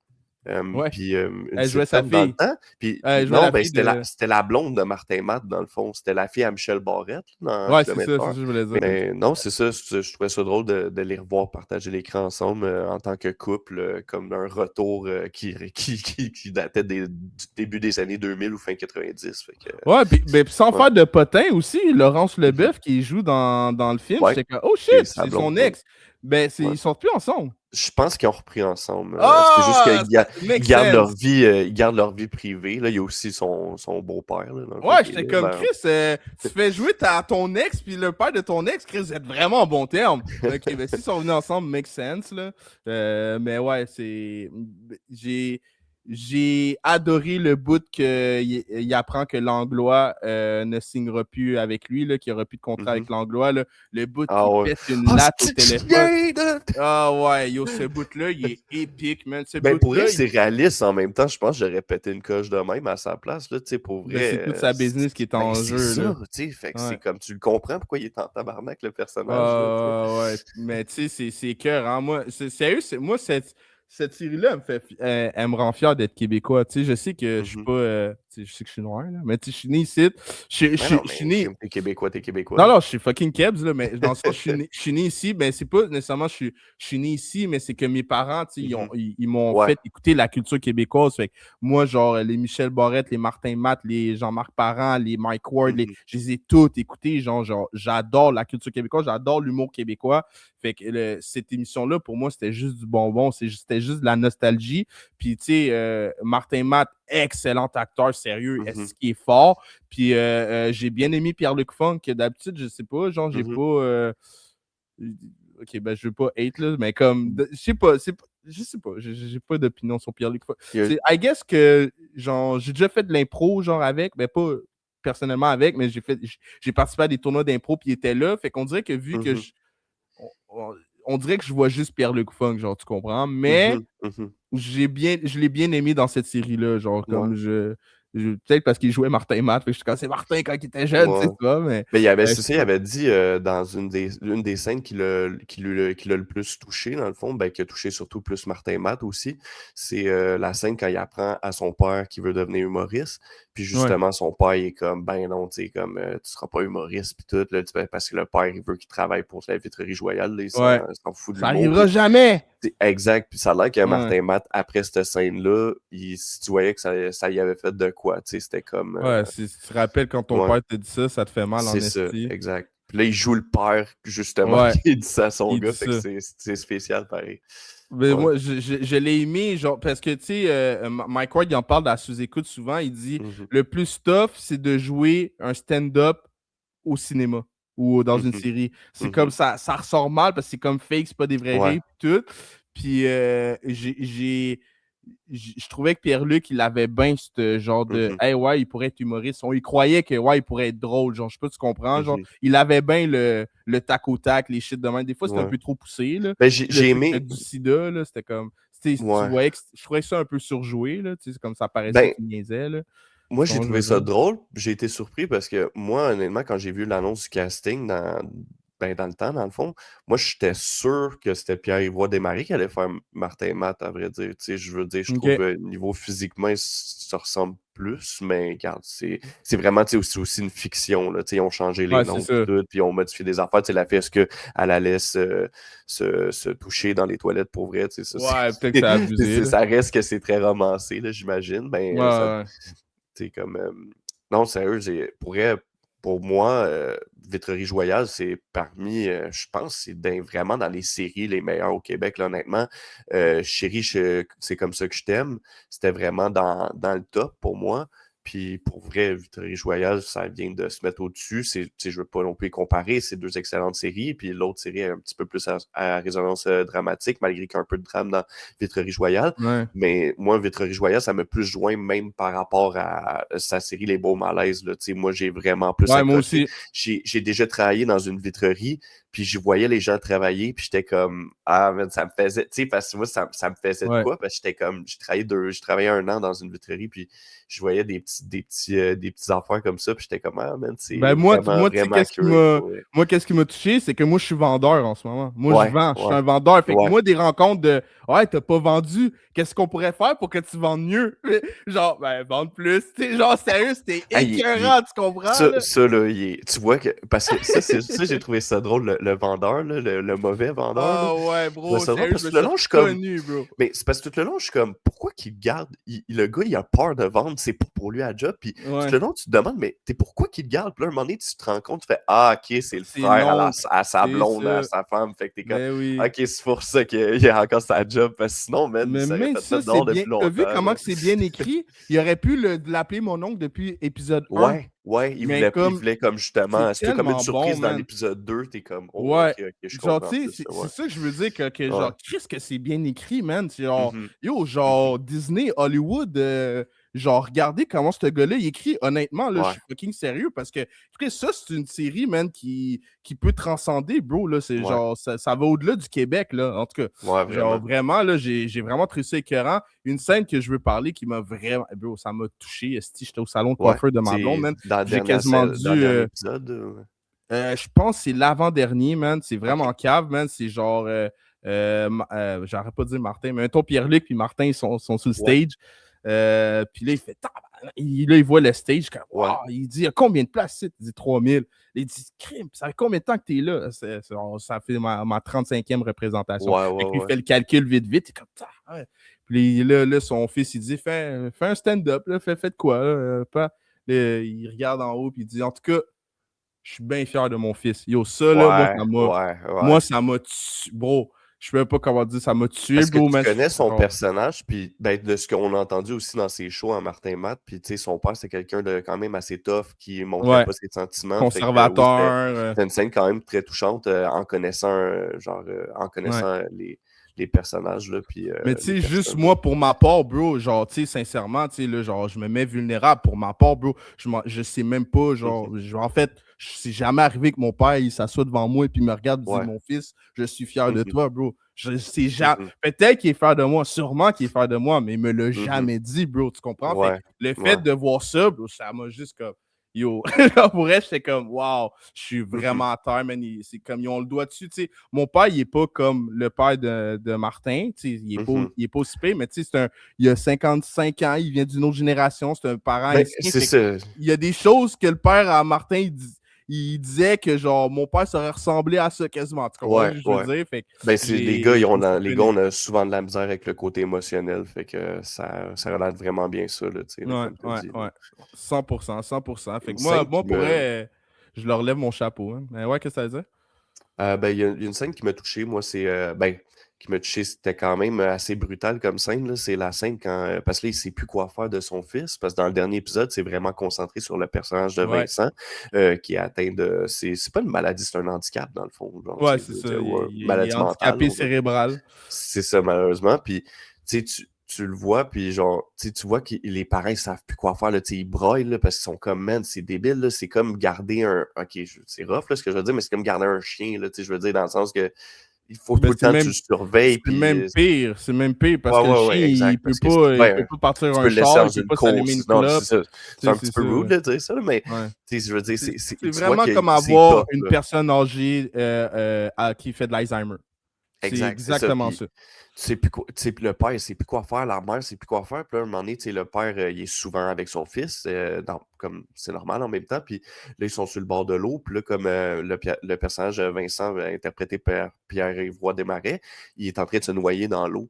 Ouais. Puis une Elle jouait sa sitcom dans le fille. temps. Puis Elle jouait non, la ben fille de. c'était la blonde de Martin Matt, dans le fond. C'était la fille à Michel Barrette, là, dans Ouais, Kilomètre c'est ça Heure. que je voulais dire. Mais non, c'est ça. Je trouvais ça drôle de les revoir partager l'écran ensemble en tant que couple, comme un retour qui datait du début des années 2000 ou fin 90. Fait que, Ouais, puis ben, sans ouais. faire de potin aussi, Laurence Mhm. Leboeuf qui joue dans le film, Ouais, j'étais comme, oh qui est shit, sa c'est blonde. son Ouais. ex. Ben, Ouais. ils sont plus ensemble. Je pense qu'ils ont repris ensemble. C'est juste Ah, qu'ils ça make ils gardent leur sense. vie, ils gardent leur vie privée. Là, il y a aussi son beau-père, là, dans le fond, Ouais, qui est j'étais là. comme Chris, tu fais jouer ton ex puis le père de ton ex, Chris, vous êtes vraiment en bon terme. Ok, ben s'ils sont venus ensemble, make sense là. Mais ouais, j'ai j'ai adoré le bout qu'il apprend que l'Anglois ne signera plus avec lui, là, qu'il n'y aura plus de contrat Mhm. avec l'Anglois. Le bout Ah qui ouais. pète une Ah, latte au c'est téléphone. chien de... Ah ouais, yo, ce bout-là, il est épique, man. Ce Ben, pour vrai, bout-là, c'est réaliste en même temps. Je pense que j'aurais pété une coche de même à sa place. Là, tu sais, pour ben, c'est vrai, toute sa business qui est ben, en c'est jeu, là. ça. Tu sais, fait que c'est Ouais. comme tu le comprends pourquoi il est en tabarnak, le personnage. Là, tu sais. Ouais, mais tu sais, c'est cœur, hein. Moi, sérieux, moi, cette série-là, elle me rend fier d'être québécois. Tu sais, je sais que je suis Mhm. pas. Tu sais, je sais que je suis noir, là, mais tu sais, je suis né ici. Mais non, Je suis mais né. t'es Québécois, t'es Québécois. Non, Là. non, je suis fucking Kebs, là, mais dans le sens, je suis né ici, mais c'est pas nécessairement je suis né ici, mais c'est que mes parents, tu sais, Mhm. ils m'ont Ouais. fait écouter la culture québécoise. Fait que moi, genre, les Michel Barrette, les Martin Matt, les Jean-Marc Parent, les Mike Ward, Mhm. je les ai tous écoutés. Genre, j'adore la culture québécoise, j'adore l'humour québécois. Fait que cette émission-là, pour moi, c'était juste du bonbon, c'était juste de la nostalgie. Puis, tu sais, Martin Matt, excellent acteur, sérieux, Mhm. est-ce qu'il est fort? Puis j'ai bien aimé Pierre-Luc Funk, que d'habitude, je sais pas, genre, j'ai Mhm. pas. Ok, ben je veux pas hate, là, mais comme. Je sais pas, je sais pas, j'ai pas d'opinion sur Pierre-Luc Funk. Il y a- I guess que, genre, j'ai déjà fait de l'impro, genre, avec, mais pas personnellement avec, mais j'ai participé à des tournois d'impro, puis il était là. Fait qu'on dirait que vu que Mhm. on, on dirait que je vois juste Pierre-Luc Funk, genre, tu comprends? Mais Mhm. Mhm. je l'ai bien aimé dans cette série-là. Genre, Ouais. comme peut-être parce qu'il jouait Martin Matt. Fait que je suis comme, c'est Martin quand il était jeune, tu sais Ouais. pas, mais. Mais il avait, je c'est sais ça, il pas. avait dit dans une des scènes qui l'a le plus touché, dans le fond, ben, qui a touché surtout plus Martin Matt aussi, c'est la scène quand il apprend à son père qu'il veut devenir humoriste. Puis Ouais. justement, son père, il est comme, ben non, tu sais, comme, tu seras pas humoriste, puis tout, là, parce que le père, il veut qu'il travaille pour la vitrerie Joyale, là, Ouais. il s'en fout de Ça l'humour. arrivera jamais! Exact. Puis ça a l'air que Ouais. Martin Matt, après cette scène-là, si tu voyais que ça y avait fait de quoi, tu sais, c'était comme. Ouais, si tu te rappelles quand ton Ouais, père te dit ça, ça te fait mal en c'est ça, esti. exact. Puis là, il joue le père, justement, Ouais, qui dit ça à son il gars, dit fait que ça. c'est spécial, pareil. Mais Ouais. moi, je l'ai aimé, genre, parce que, tu sais, Mike Ward, il en parle dans la sous-écoute souvent, il dit Mhm, le plus tough, c'est de jouer un stand-up au cinéma ou dans une mhm, série. C'est comme mhm. ça ressort mal parce que c'est comme fake, c'est pas des vrais Ouais. rires, pis tout. Puis je trouvais que Pierre-Luc, il avait bien ce genre de Mhm, hey, ouais, il pourrait être humoriste. Il croyait que ouais, il pourrait être drôle. Genre, je sais pas, tu comprends? Genre, mhm. il avait bien le tac au tac, les shit de même. Des fois, c'était un Ouais. peu trop poussé. Là. Ben, Le j'ai truc aimé. du sida, là, c'était comme. Tu Ouais. voyais que je trouvais ça un peu surjoué. Là, comme ça paraissait Ben, qu'il niaisait. Là. moi, Tu j'ai comprends ce que je trouvé veux ça dire? drôle. J'ai été surpris parce que moi, honnêtement, quand j'ai vu l'annonce du casting dans le temps, dans le fond, moi, j'étais sûr que c'était Pierre-Yves Desmarais qui allait faire Martin Matt, à vrai dire. Tu sais, je veux dire, je trouve Ok. niveau physiquement, ça ressemble plus, mais regarde, c'est vraiment, tu sais, aussi une fiction, là. Tu sais, ils ont changé les Ouais, c'est noms puis ça. tout, puis ils ont modifié des affaires. Tu sais, la fille, est-ce qu'elle allait se toucher dans les toilettes pour vrai? Tu sais, ça, Ouais, peut-être que c'est abusé. Là. ça reste que c'est très romancé, là, j'imagine. Ouais, Ben, ça, ouais. c'est comme. Non, sérieux, pour moi, Vitrerie Joyale, c'est parmi, je pense, vraiment dans les séries les meilleures au Québec, là, honnêtement. Chérie, c'est comme ça que je t'aime. C'était vraiment dans le top pour moi. Puis pour vrai, Vitrerie Joyale, ça vient de se mettre au-dessus. Je ne veux pas non plus les comparer. C'est deux excellentes séries. Puis l'autre série est un petit peu plus à résonance dramatique, malgré qu'il y a un peu de drame dans Vitrerie Joyale. Ouais. Mais moi, Vitrerie Joyale, ça m'a plus joint même par rapport à sa série Les Beaux Malaises. Là. Moi, j'ai vraiment plus Ouais, moi accroché. aussi. J'ai déjà travaillé dans une vitrerie, puis je voyais les gens travailler, puis j'étais comme, ah, man, ça me faisait, tu sais, parce que moi, ça me faisait de Ouais. quoi? Parce que j'étais comme, j'ai travaillé 1 an dans une vitrerie, puis je voyais des petits affaires comme ça, puis j'étais comme, ah, man, c'est Ben vraiment, tu sais, vraiment accurate. Ouais, qu'est-ce qui m'a touché, c'est que moi, je suis vendeur en ce moment. Moi, je ouais, vends, je suis ouais. un vendeur. Fait que Ouais. moi, des rencontres de ouais, t'as pas vendu, qu'est-ce qu'on pourrait faire pour que tu vendes mieux? Genre, ben, vendre plus. Tu sais, genre, sérieux, c'était Ah, écœurant, tu comprends, ça, là? ça, là, tu vois que. Parce que ça, j'ai trouvé ça drôle, le vendeur, là, le mauvais vendeur, là. Ah ouais, Je trouvais bro, ça drôle sérieux, je parce me que tout le suis long, je suis comme. reconnu, bro. Mais c'est parce que tout le long, je suis comme, pourquoi qu'il garde? Le gars, il a peur de vendre, c'est pour lui à job. Puis tout Ouais, le long, tu te demandes, mais pourquoi qu'il le garde? Puis là, à un moment donné, tu te rends compte, tu fais, ah, ok, c'est le c'est frère l'oncle, à sa c'est blonde, à ça. sa femme. Fait que t'es comme, Ben oui. ok, c'est pour ça qu'il a encore sa job. Parce que sinon, man, il Mais s'aurait même fait ça, mettre c'est dehors bien. depuis T'as vu longtemps, comment là. que c'est bien écrit? Il aurait pu l'appeler mon oncle depuis épisode 1, Ouais, ouais, mais il comme voulait comme c'est justement, c'était comme une tellement bon, surprise dans man. l'épisode 2, t'es comme, oh, Ouais. ok, ok, je Genre, comprends tu sais, plus, c'est ouais. ça que je veux dire que Ouais. genre, qu'est-ce que c'est bien écrit, man? C'est genre, Mhm, yo, mhm. genre, Disney, Hollywood, genre, regardez comment ce gars-là, il écrit. Honnêtement, là, je Ouais, suis fucking sérieux parce que, après, ça, c'est une série, man, qui peut transcender, bro, là. C'est ouais, genre, ça va au-delà du Québec, là. En tout cas, ouais, genre, vraiment. vraiment, là, j'ai vraiment trouvé ça écœurant. Une scène que je veux parler qui m'a vraiment, bro, ça m'a touché. Esti, j'étais au salon de Ouais, coiffeur de ma blonde, c'est man. Puis j'ai quasiment dans le dû. dernier épisode. Je pense que c'est l'avant-dernier, man. C'est vraiment Ok. cave, man. C'est genre. J'aurais pas dit Martin, mais mettons Pierre-Luc puis Martin sont sur le Ouais, stage. Puis là, il fait. Là, il voit le stage. Comme, wow, ouais, il dit, il y a combien de places ici? Il dit 3000. Il dit, crime, ça fait combien de temps que tu es là? Ça fait ma 35e représentation. ouais, Fait ouais, qu'il ouais. fait le calcul vite, vite. Il est comme ça. Ouais. Puis là, son fils, il dit, fais un stand-up, là, fais de quoi? Là, pas. Là, il regarde en haut, puis il dit, en tout cas, je suis bien fier de mon fils. Yo, ça, là, Ouais, ouais, moi, ouais. ça m'a tué. Bro, je sais même pas comment dire, ça m'a tué, Parce que bro, tu man. connais son Genre, personnage, puis ben, de ce qu'on a entendu aussi dans ses shows en Martin Matt, puis tu sais, son père, c'est quelqu'un de quand même assez tough, qui montrait ouais, pas ses sentiments. Fait que oui, conservateur. c'était une scène quand même très touchante en connaissant, en Ouais. connaissant les personnages, là, puis Mais tu les sais, juste personnes. Là. moi, pour ma part, bro, genre, tu sais, sincèrement, tu sais, là, genre, je me mets vulnérable pour ma part, bro. Je sais même pas, Mhm. en fait, c'est jamais arrivé que mon père, il s'assoit devant moi et puis me regarde et dit, Ouais. mon fils, je suis fier de Mhm. toi, bro. Peut-être qu'il est fier de moi, sûrement qu'il est fier de moi, mais il me l'a Mhm. jamais dit, bro. Tu comprends? Fait Ouais. que le fait Ouais. de voir ça, bro, ça m'a juste comme. Yo, pour elle, j'étais comme, wow, je suis vraiment à terre, man. C'est comme, ils ont le doigt dessus, tu sais. Mon père, il est pas comme le père de Martin, tu sais. Il est pas aussi pire, mais tu sais, il a 55 ans, il vient d'une autre génération, c'est un parent Ben, inscrit. c'est ça. Il y a des choses que le père à Martin, il disait que, genre, mon père serait ressemblé à ça quasiment. Tu comprends ce que je veux dire? Fait que ben, les gars, les gars, comprenais. on a souvent de la misère avec le côté émotionnel. Fait que ça relate vraiment bien ça, là, tu sais, là, comme tu as dit. 100%, 100%. Fait Une que moi, scène qui pour me. vrai, je leur lève mon chapeau. Hein. Mais ouais, qu'est-ce que ça veut dire? Ben, il y a une scène qui m'a touché, moi, ben, qui m'a touché, c'était quand même assez brutal comme scène, là. C'est la scène quand. Parce que là, il sait plus quoi faire de son fils. Parce que dans le dernier épisode, c'est vraiment concentré sur le personnage de Ouais. Vincent, qui est atteint de. C'est pas une maladie, c'est un handicap, dans le fond. Genre, Ouais, tu sais, c'est je veux ça. dire, ou une Il est maladie mentale. handicapé cérébral. C'est ça, malheureusement. Puis, tu sais, tu le vois, puis genre, tu vois que les parents, ils savent plus quoi faire, là, tu sais, ils broient, là, parce qu'ils sont comme, man, c'est débile, là, c'est comme garder un, ok, c'est rough, là, ce que je veux dire, mais c'est comme garder un chien, là, tu sais, je veux dire, dans le sens que, il faut tout Ben, le temps que tu le surveilles, puis... c'est même pire parce Ouais, que le ouais, chien, ouais, exact, parce que, ben, il peut partir tu un peux le laisser char, dans il peut une pas s'allumer course, une non, c'est clope. ça, c'est Tu sais, un petit c'est peu ça. rude, de dire ça, là, mais, Ouais. tu sais, je veux dire, C'est tu vois vraiment que comme c'est avoir tough, une là. personne âgée qui fait de l'Alzheimer. C'est Exact, c'est ça. exactement Puis, ça. tu sais plus quoi, tu sais, le père, il sait plus quoi faire, la mère, sait plus quoi faire. Puis là, à un moment donné, tu sais, le père, il est souvent avec son fils, comme c'est normal en même temps. Puis là, ils sont sur le bord de l'eau. Puis là, comme le personnage de Vincent, interprété par Pierre-Yves Roy Desmarais, il est en train de se noyer dans l'eau.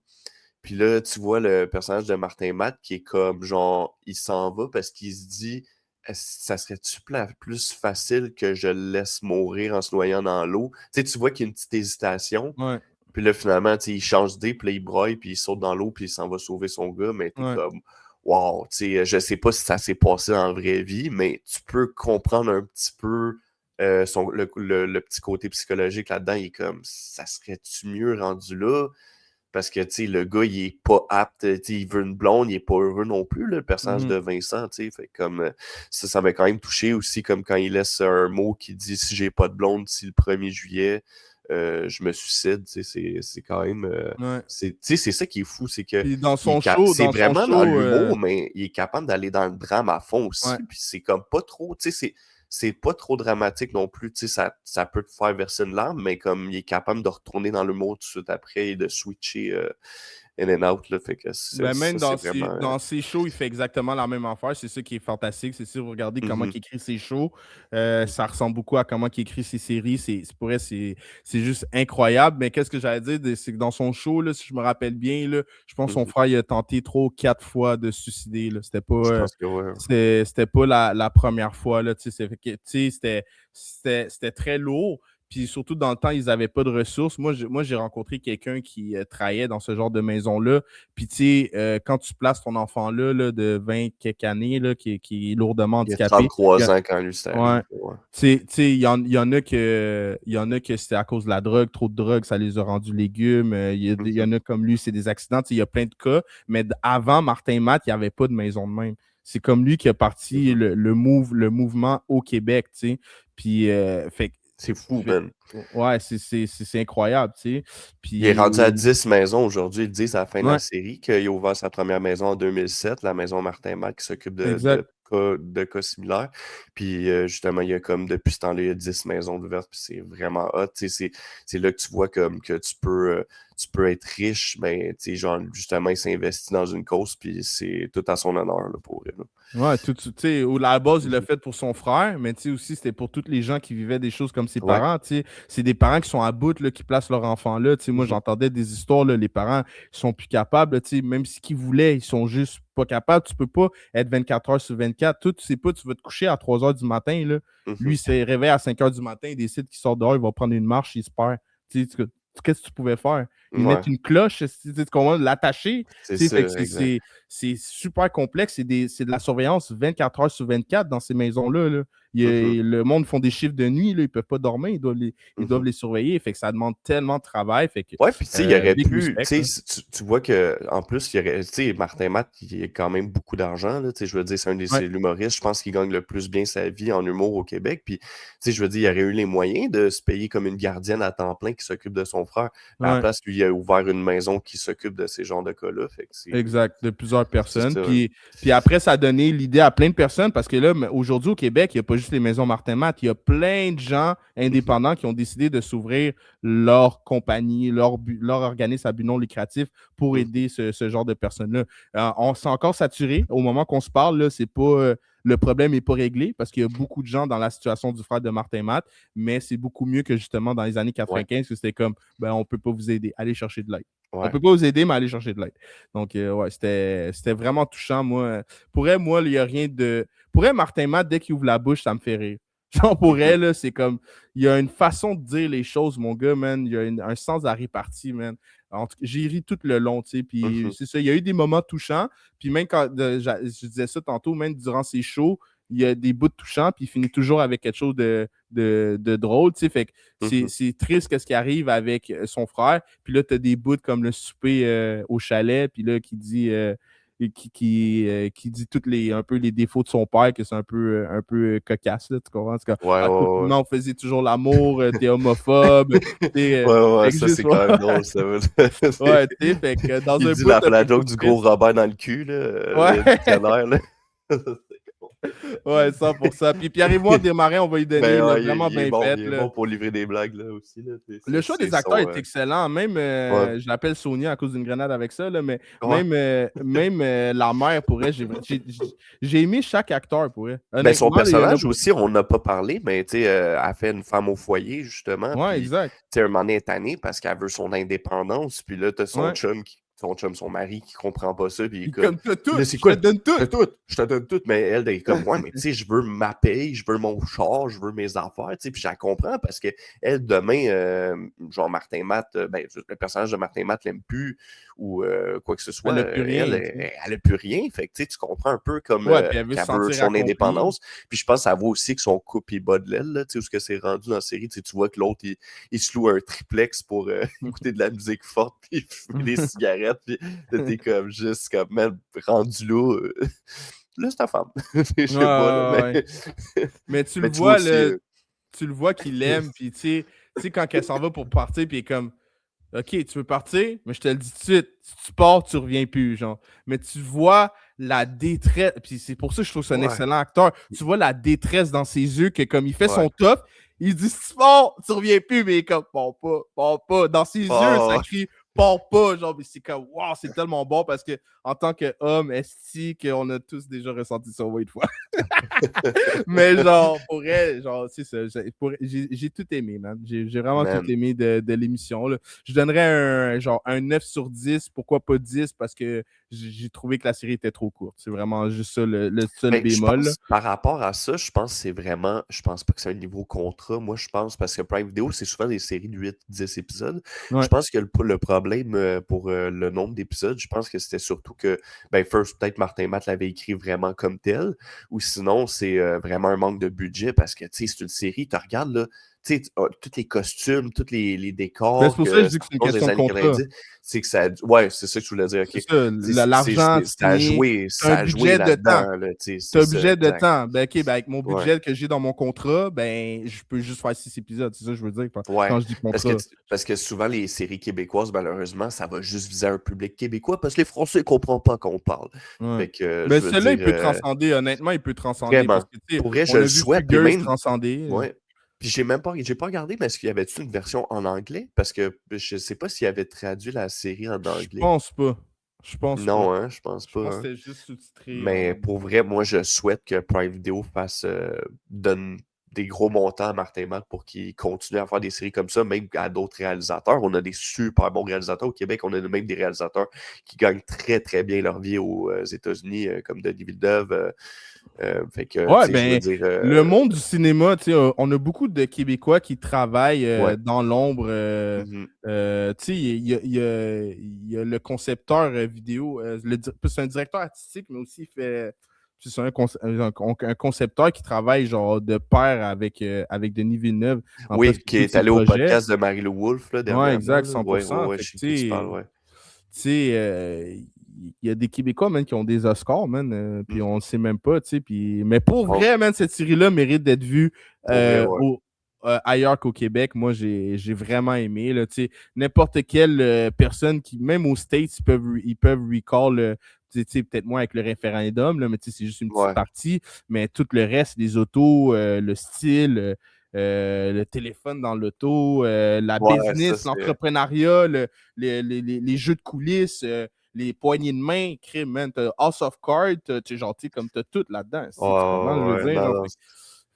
Puis là, tu vois le personnage de Martin Matt qui est comme, genre, il s'en va parce qu'il se dit, ça serait-tu plus facile que je le laisse mourir en se noyant dans l'eau? Tu sais, tu vois qu'il y a une petite hésitation. Ouais, Puis là, finalement, tu sais, il change d'idée, puis là, il broille, puis il saute dans l'eau, puis il s'en va sauver son gars, mais t'es ouais. comme, wow, tu sais, je sais pas si ça s'est passé en vraie vie, mais tu peux comprendre un petit peu le petit côté psychologique là-dedans. Il est comme, ça serait-tu mieux rendu là? Parce que, tu sais, le gars, il est pas apte, tu sais, il veut une blonde, il est pas heureux non plus, là, le personnage Mhm. de Vincent, tu sais, fait comme, ça m'a quand même touché aussi, comme quand il laisse un mot qui dit « Si j'ai pas de blonde d'ici le 1er juillet, je me suicide », tu sais, c'est quand même, Ouais. tu sais, c'est ça qui est fou, c'est que Puis c'est dans son vraiment dans show, l'humour, mais il est capable d'aller dans le drame à fond aussi, ouais. puis c'est comme pas trop, tu sais, c'est pas trop dramatique non plus, tu sais, ça peut te faire verser une larme, mais comme il est capable de retourner dans l'humour tout de suite après et de switcher in and out, là, fait que Ben, même ça, c'est vraiment... dans ses shows, il fait exactement la même affaire. C'est ça qui est fantastique. C'est sûr, vous regardez comment il écrit ses shows. Ça ressemble beaucoup à comment il écrit ses séries. Pour elle, c'est juste incroyable. Mais qu'est-ce que j'allais dire? C'est que dans son show, là, si je me rappelle bien, là, je pense que son frère il a tenté 3 ou 4 fois de se suicider. Là. Je pense que ouais. C'était pas la première fois. Là, c'était très lourd. Puis surtout, dans le temps, ils n'avaient pas de ressources. Moi, j'ai rencontré quelqu'un qui travaillait dans ce genre de maison-là. Puis, tu sais, quand tu places ton enfant-là là, de 20 quelques années, là, qui est lourdement Il y a handicapé, 33 ans quand lui, ça ouais, arrive. Ouais. tu sais, il y en a que c'était à cause de la drogue, trop de drogue, ça les a rendus légumes. Il y en a comme lui, c'est des accidents. Il y a plein de cas. Mais avant Martin Matt, il n'y avait pas de maison de même. C'est comme lui qui a parti le mouvement au Québec, tu sais. Puis, fait C'est fou, man. ouais, c'est incroyable, tu sais. Il est rendu à Puis, 10 maisons aujourd'hui. Ils disent à la fin de la ouais, série qu'il a ouvert sa première maison en 2007, la maison Martin Matt, qui s'occupe exact. de cas similaires. Puis justement, il y a comme depuis ce temps-là, il y a 10 maisons ouvertes, puis c'est vraiment hot. C'est là que tu vois comme que tu peux être riche, mais genre, justement, il s'investit dans une cause, puis c'est tout à son honneur là, pour elle. Ouais, tu sais, à la base, il l'a fait pour son frère, mais tu sais aussi, c'était pour tous les gens qui vivaient des choses comme ses Ouais. parents, tu sais. C'est des parents qui sont à bout, là, qui placent leur enfant là. Tu sais, moi, j'entendais des histoires, là, les parents, ils sont plus capables, tu sais, même ce qu'ils voulaient, ils sont juste pas capables. Tu peux pas être 24 heures sur 24. Toi, tu sais pas, tu vas te coucher à 3 heures du matin, là. Lui, il se réveille à 5 heures du matin, il décide qu'il sort dehors, il va prendre une marche, il se perd. Tu sais, qu'est-ce que tu pouvais faire? Ils Ouais. mettent une cloche, tu comment l'attacher. C'est Tu sais, ça, fait que exact. c'est super complexe. C'est de la surveillance 24 heures sur 24 dans ces maisons-là. Là. Mhm. Le monde font des chiffres de nuit, là, ils peuvent pas dormir, ils doivent Mhm. les surveiller. Fait que ça demande tellement de travail. Fait que Ouais, puis tu sais, il aurait big pu, respect, tu là. sais, tu vois que en plus, il aurait, tu sais, Martin Matt, il a quand même beaucoup d'argent, là, tu sais, je veux dire, Ouais, c'est l'humoriste, je pense qu'il gagne le plus bien sa vie en humour au Québec, puis, tu sais, je veux dire, il aurait eu les moyens de se payer comme une gardienne à temps plein qui s'occupe de son frère, mais à la ouais. place, lui, il a ouvert une maison qui s'occupe de ces genres de cas-là, fait que Exact, de plusieurs c'est personnes. ça. Puis après, ça a donné l'idée à plein de personnes parce que là, aujourd'hui au Québec, il n'y a pas juste les maisons Martin Matt, il y a plein de gens Mhm. indépendants qui ont décidé de s'ouvrir leur compagnie, leur organisme à but non lucratif pour Mhm. aider ce genre de personnes-là. On s'est encore saturé. Au moment qu'on se parle, là, c'est pas, le problème n'est pas réglé parce qu'il y a beaucoup de gens dans la situation du frère de Martin Matt, mais c'est beaucoup mieux que justement dans les années Ouais, 95 que c'était comme, ben, on ne peut pas vous aider, allez chercher de l'aide. On ne ouais. peut pas vous aider, mais allez chercher de l'aide. Donc, ouais, c'était vraiment touchant. Moi, pour elle, moi, il n'y a rien de. Pour elle, Martin Matt, dès qu'il ouvre la bouche, ça me fait rire. Genre, pour Mhm. elle, là, c'est comme. Il y a une façon de dire les choses, mon gars, man. Il y a un sens à répartie, man. J'ai ri tout le long, tu sais. Puis Mhm. c'est ça. Il y a eu des moments touchants. Puis même quand je disais ça tantôt, même durant ses shows, il y a des bouts touchants. Puis il finit toujours avec quelque chose de drôle, tu sais. Fait que Mhm. c'est triste ce qui arrive avec son frère. Puis là, tu as des bouts comme le souper au chalet, puis là, qui dit un peu les défauts de son père, que c'est un peu cocasse, là, tu comprends? C'est comme, Ouais, ah, toi, ouais, ouais. non, on faisait toujours l'amour, t'es homophobe, Ouais, ouais, fait que ça, juste, c'est quand même drôle, ça. ouais, tu sais, fait que dans Il un dit bout un la peu plus joke du gros triste, Robert dans le cul, là, ouais, le dictionnaire, là. C'est bon. ouais, 100%. Puis Pierre-Yves Desmarais, on va lui donner, Ben il l'a ouais, vraiment bien fait, il est là. bon pour livrer des blagues, là, aussi, là. Le choix C'est des acteurs son, est excellent. Même, ouais, je l'appelle Sonia à cause d'une grenade avec ça, là, mais ouais. même la mère, pour elle, j'ai aimé chaque acteur, pour elle. Ben, son Honnêtement, il y en a. personnage aussi, on n'a pas parlé, mais tu sais, elle fait une femme au foyer, justement, Ouais, puis exact. tu sais, un moment donné, elle est tannée parce qu'elle veut son indépendance, puis là, t'as Ouais. son mari qui comprend pas ça, puis il est Puis comme, comme t'as tout, là, c'est je te quoi? donne tout. Je te donne tout, mais elle est comme, ouais, mais tu sais, je veux ma paye, je veux mon char, je veux mes affaires, tu sais, puis je la comprends parce que elle, demain, genre Martin Matt, ben, le personnage de Martin Matt l'aime plus, ou quoi que ce soit, Elle a plus rien, tu sais. elle a plus rien, fait que tu sais, tu comprends un peu comme Ouais, puis elle veut se qu'elle veut sentir son accomplie. indépendance, puis je pense que ça voit aussi que son couple il bat de l'aile, là, tu sais, où ce que c'est rendu dans la série, tu sais, tu vois que l'autre, il se loue un triplex pour écouter de la musique forte, puis fumer des cigarettes, puis t'es comme juste comme, man, rendu là, là c'est ta femme. Je Ouais, sais pas, là, ouais, ouais. Mais tu le mais tu vois vois, aussi, là, tu le vois qu'il l'aime, puis tu sais, quand elle s'en va pour partir, puis elle est comme, OK, tu veux partir, mais je te le dis tout de suite, si tu pars, tu reviens plus, genre. Mais tu vois la détresse, puis c'est pour ça que je trouve que c'est un ouais, excellent acteur. Tu vois la détresse dans ses yeux, que comme il fait ouais. son top, il dit si tu pars, tu reviens plus, mais il est comme pars pas, pars pas. Dans ses yeux, ça Oh, crie pars pas, genre, mais c'est comme waouh, c'est tellement bon parce que en tant qu'homme, esti, qu'on a tous déjà ressenti ça au moins une fois. Mais genre, pour elle, genre, c'est ça. J'ai tout aimé, man. J'ai vraiment tout man. aimé de l'émission, là. Je donnerais genre, un 9 sur 10. Pourquoi pas 10? Parce que j'ai trouvé que la série était trop courte. C'est vraiment juste ça le seul Ben, je bémol, là. pense, par rapport à ça, je pense que c'est vraiment, je pense pas que c'est un niveau contrat. Moi, je pense, parce que Prime Video, c'est souvent des séries de 8-10 épisodes. Je Ouais. pense que le problème pour le nombre d'épisodes, je pense que c'était surtout que, ben, first, peut-être Martin Matt l'avait écrit vraiment comme tel, ou sinon, c'est vraiment un manque de budget parce que, tu sais, c'est une série, tu regardes, là, tu sais, tous les costumes, tous les Ben, c'est décors pour ça que que je dis ça que c'est une repose des question de années contrat. 90, c'est que ça, ouais, c'est ça que je voulais dire, C'est ok. ça. L'argent signé, c'est un Ça a joué budget de temps. là-dedans, là, tu sais, C'est c'est un ça, budget de exact. temps. Ben, OK, ben, avec mon Ouais, budget que j'ai dans mon contrat, ben, je peux juste faire 6 épisodes. C'est ça que je veux dire ouais. quand je dis contrat. Parce que souvent, les séries québécoises, malheureusement, ça va juste viser un public québécois parce que les Français ne comprennent pas quand on parle. Ouais. Fait que, Ben, je veux celui-là, dire, il peut transcender. Honnêtement, il peut transcender. Parce vraiment. que, tu sais, Pour vrai, je on le a vu souhaite. Puis Fugueuse même, transcender. ouais. Puis j'ai pas regardé, mais est-ce qu'il y avait une version en anglais? Parce que je sais pas s'il avait traduit la série en Je anglais. pense pas. Je pense pas. Non, hein, je pense Je pense pas, que hein. c'était juste sous-titré Mais en. pour vrai, moi, je souhaite que Prime Video donne des gros montants à Martin Matt pour qu'il continue à faire des séries comme ça, même à d'autres réalisateurs. On a des super bons réalisateurs au Québec. On a même des réalisateurs qui gagnent très, très bien leur vie aux États-Unis, comme Denis Villeneuve. Fait que, tu Ouais, sais, je veux ben, dire, le monde du cinéma, tu sais, on a beaucoup de Québécois qui travaillent ouais. dans l'ombre. Mhm. Tu sais, il y a le concepteur vidéo, c'est un directeur artistique, mais aussi il fait. c'est un concepteur qui travaille genre de pair avec Denis Villeneuve dans Oui, presque qui tous est ses allé au projets. podcast de Marie-Lou Wolfe là, Ouais, dernièrement. exact, Là. Ouais, ouais, 100%. ouais, Fait je que, sais de qui tu parles, ouais. tu sais, il y a des Québécois, man, qui ont des Oscars, man, puis on Mhm. le sait même pas, tu sais. Mais pour Donc, vrai, man, cette série-là mérite d'être vue pour vrai, ouais. ailleurs qu'au Québec. Moi, j'ai vraiment aimé, là, tu sais. N'importe quelle personne qui, même aux States, ils peuvent recall, tu sais, peut-être moins avec le référendum, là, mais tu sais, c'est juste une petite Ouais, partie. Mais tout le reste, les autos, le style, le téléphone dans l'auto, la ouais, ça, business, c'est. l'entrepreneuriat, les jeux de coulisses, les poignées de main, crime, man. T'as House of Cards, t'es gentil comme t'as tout là-dedans. Ouais, Si tu comprends, je veux ouais, dire, non, genre, non,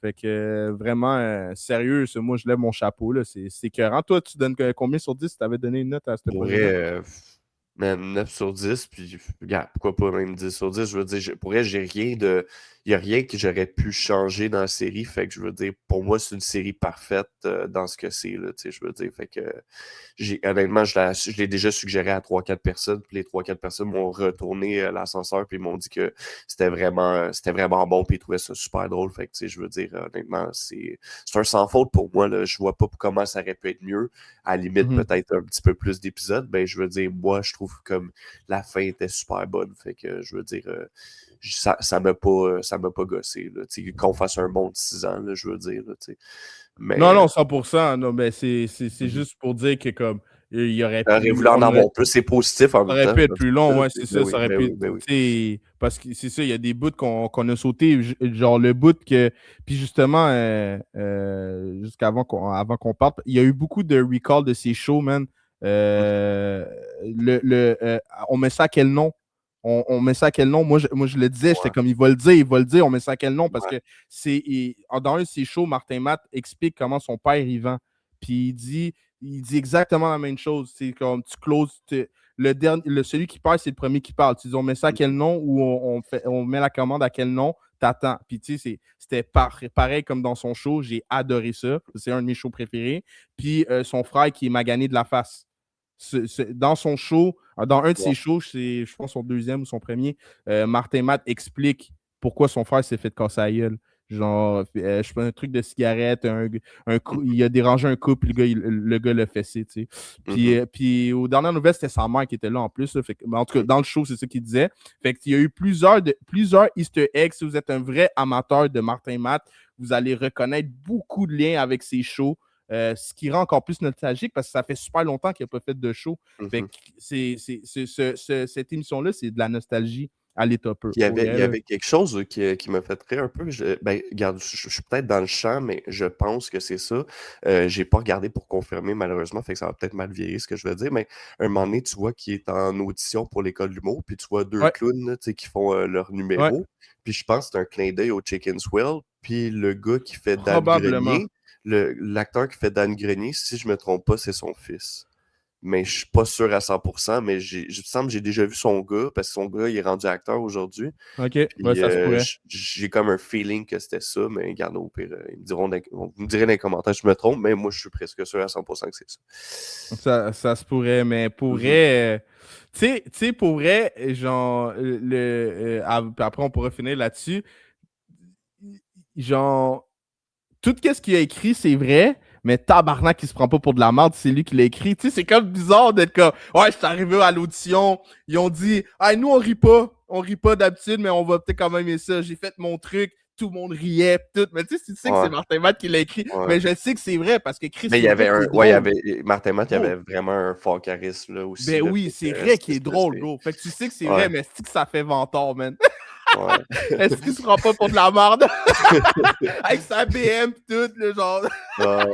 fait que vraiment, sérieux, moi, je lève mon chapeau, là. C'est écœurant. Toi, tu donnes combien sur 10 si tu avais donné une note à ce pour projet-là? vrai, même 9 sur 10, puis regarde, pourquoi pas même 10 sur 10, je veux dire, pour vrai, j'ai rien de. Il n'y a rien que j'aurais pu changer dans la série, fait que je veux dire, pour moi, c'est une série parfaite dans ce que c'est, là, tu sais, je veux dire, fait que honnêtement, je l'ai déjà suggéré à 3-4 personnes, puis les 3-4 personnes m'ont retourné l'ascenseur, puis ils m'ont dit que c'était vraiment bon, puis ils trouvaient ça super drôle. Fait que, tu sais, je veux dire, honnêtement, c'est un sans faute pour moi. Là. Je vois pas comment ça aurait pu être mieux. À la limite, Mhm. peut-être un petit peu plus d'épisodes. Ben, je veux dire, moi, je trouve comme la fin était super bonne. Fait que, je veux dire, ça m'a pas gossé. Là, tu sais, qu'on fasse un bon de 6 ans, là, je veux dire. Là, tu sais. Non, Mais non, 100%. Non, mais c'est mhm. juste pour dire que comme il y aurait J'aurais pu, voulu en avoir plus. C'est positif en ça même aurait temps. pu être Je plus dis ça, long, ouais, tu sais. c'est Ben ça. oui, Ça aurait ben pu oui, être, ben oui. tu sais, parce que c'est ça, il y a des bouts qu'on a sautés, genre le bout que, puis justement, avant qu'on parte, il y a eu beaucoup de recall de ces shows, man. Mhm. Euh, on met ça à quel nom? On met ça à quel nom? Moi, je le disais, j'étais Ouais, comme, il va le dire, on met ça à quel nom? Parce que dans un de ses shows, Martin Matt explique comment son père y vend. Puis il dit exactement la même chose. C'est comme tu closes, celui qui parle, c'est le premier qui parle. Tu dis, on met ça à quel mhm. nom ou on met la commande à quel nom, t'attends. Puis tu sais, c'était pareil comme dans son show. J'ai adoré ça. C'est un de mes shows préférés. Puis son frère qui est magané de la face. Dans son show, dans un de Ouais. ses shows, c'est, je pense, son deuxième ou son premier, Martin Matt explique pourquoi son frère s'est fait casser la gueule. Genre, je sais pas, un truc de cigarette, il a dérangé un couple, le gars l'a fessé, tu sais. Puis, Mhm. puis aux dernières nouvelles, c'était sa mère qui était là en plus. Là, mais en tout cas, dans le show, c'est ça qu'il disait. Fait qu'il y a eu plusieurs Easter eggs. Si vous êtes un vrai amateur de Martin Matt, vous allez reconnaître beaucoup de liens avec ses shows. Ce qui rend encore plus nostalgique parce que ça fait super longtemps qu'il n'a pas fait de show. Fait Mhm. que cette émission-là, c'est de la nostalgie à l'état pur. Pour Il vrai, y là. avait quelque chose qui m'a fait rire un peu. Ben, regarde, je suis peut-être dans le champ, mais je pense que c'est ça. J'ai pas regardé pour confirmer, malheureusement, fait que ça va peut-être mal vieillir ce que je veux dire, mais un moment donné, tu vois qu'il est en audition pour l'école de l'humour, puis tu vois deux Ouais, clowns là, tu sais, qui font leur ouais, numéro, puis je pense que c'est un clin d'œil au Chicken's Well, puis le gars qui fait Dan probablement. Grenier, l'acteur qui fait Dan Grenier, si je me trompe pas, c'est son fils. Mais je suis pas sûr à 100%, mais il me semble que j'ai déjà vu son gars, parce que son gars, il est rendu acteur aujourd'hui. OK, ouais, Puis ça se pourrait. j'ai comme un feeling que c'était ça, mais regarde, au pire, vous me direz dans les commentaires si je me trompe, mais moi, je suis presque sûr à 100% que c'est ça. Ça se pourrait, mais pour Mhm. vrai, tu sais, pour vrai, genre, puis après, on pourra finir là-dessus. Genre, tout ce qu'il a écrit, c'est vrai, mais tabarnak, il se prend pas pour de la merde, c'est lui qui l'a écrit. Tu sais, c'est comme bizarre d'être comme, ouais, je suis arrivé à l'audition, ils ont dit, ah, nous, on rit pas d'habitude, mais on va peut-être quand même aimer ça. J'ai fait mon truc, tout le monde riait, tout. Mais tu sais que c'est Ouais, Martin Matt qui l'a écrit, ouais. mais je sais que c'est vrai parce que Chris, Mais il y c'est vrai avait qu'il un. est Ouais, drôle. Martin Matt, il avait Gros, vraiment un fort charisme là aussi. ben Là, oui, fait c'est que vrai qu'il est drôle, c'est. gros. Fait que tu sais que c'est vrai, Ouais, mais c'est que ça fait ventard, man. ouais. Est-ce qu'il se prend pas pour de la merde? Avec sa BM pis tout, le genre. Ouais,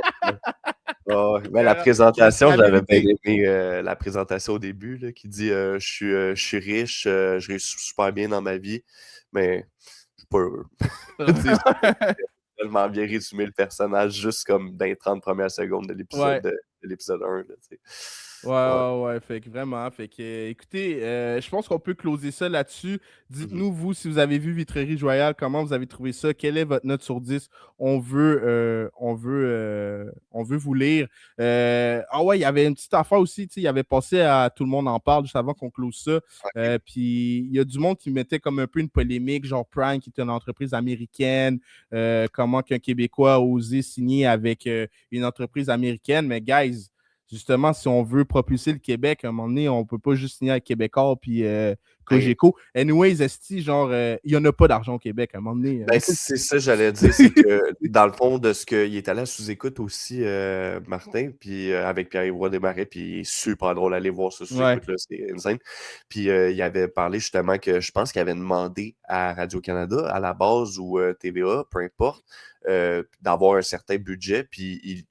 ouais. Mais la C'est présentation, la j'avais bien vérité. aimé la présentation au début, là, qui dit je suis riche, je réussis super bien dans ma vie, mais je suis pas heureux. Tu sais, tellement bien résumé le personnage juste comme dans les 30 premières secondes Ouais. de l'épisode 1. Là, tu sais. Ouais, Ouais. ouais, ouais, fait que vraiment, fait que, écoutez, je pense qu'on peut closer ça là-dessus. Mhm. Dites-nous, vous, si vous avez vu Vitrerie Royale, comment vous avez trouvé ça? Quelle est votre note sur 10? On veut on veut vous lire. Ah ouais, il y avait une petite affaire aussi, tu sais, il avait passé à Tout le monde en parle juste avant qu'on close ça. OK. Puis il y a du monde qui mettait comme un peu une polémique, genre Prime, qui est une entreprise américaine, comment qu'un Québécois a osé signer avec une entreprise américaine. Mais guys, justement, si on veut propulser le Québec, à un moment donné, on ne peut pas juste signer avec Québécois puis Ben, Cogeco. Anyways, esti, genre, il n'y en a pas d'argent au Québec, à un moment donné. ben, c'est ça, j'allais dire, c'est que dans le fond de ce qu'il est allé à sous-écoute aussi, Martin, puis avec Pierre-Yves Desmarais, puis il est super drôle, allez voir ça Ouais, sous-écoute, là, c'est insane. Puis il avait parlé justement que je pense qu'il avait demandé à Radio-Canada, à la base, ou TVA, peu importe, d'avoir un certain budget, puis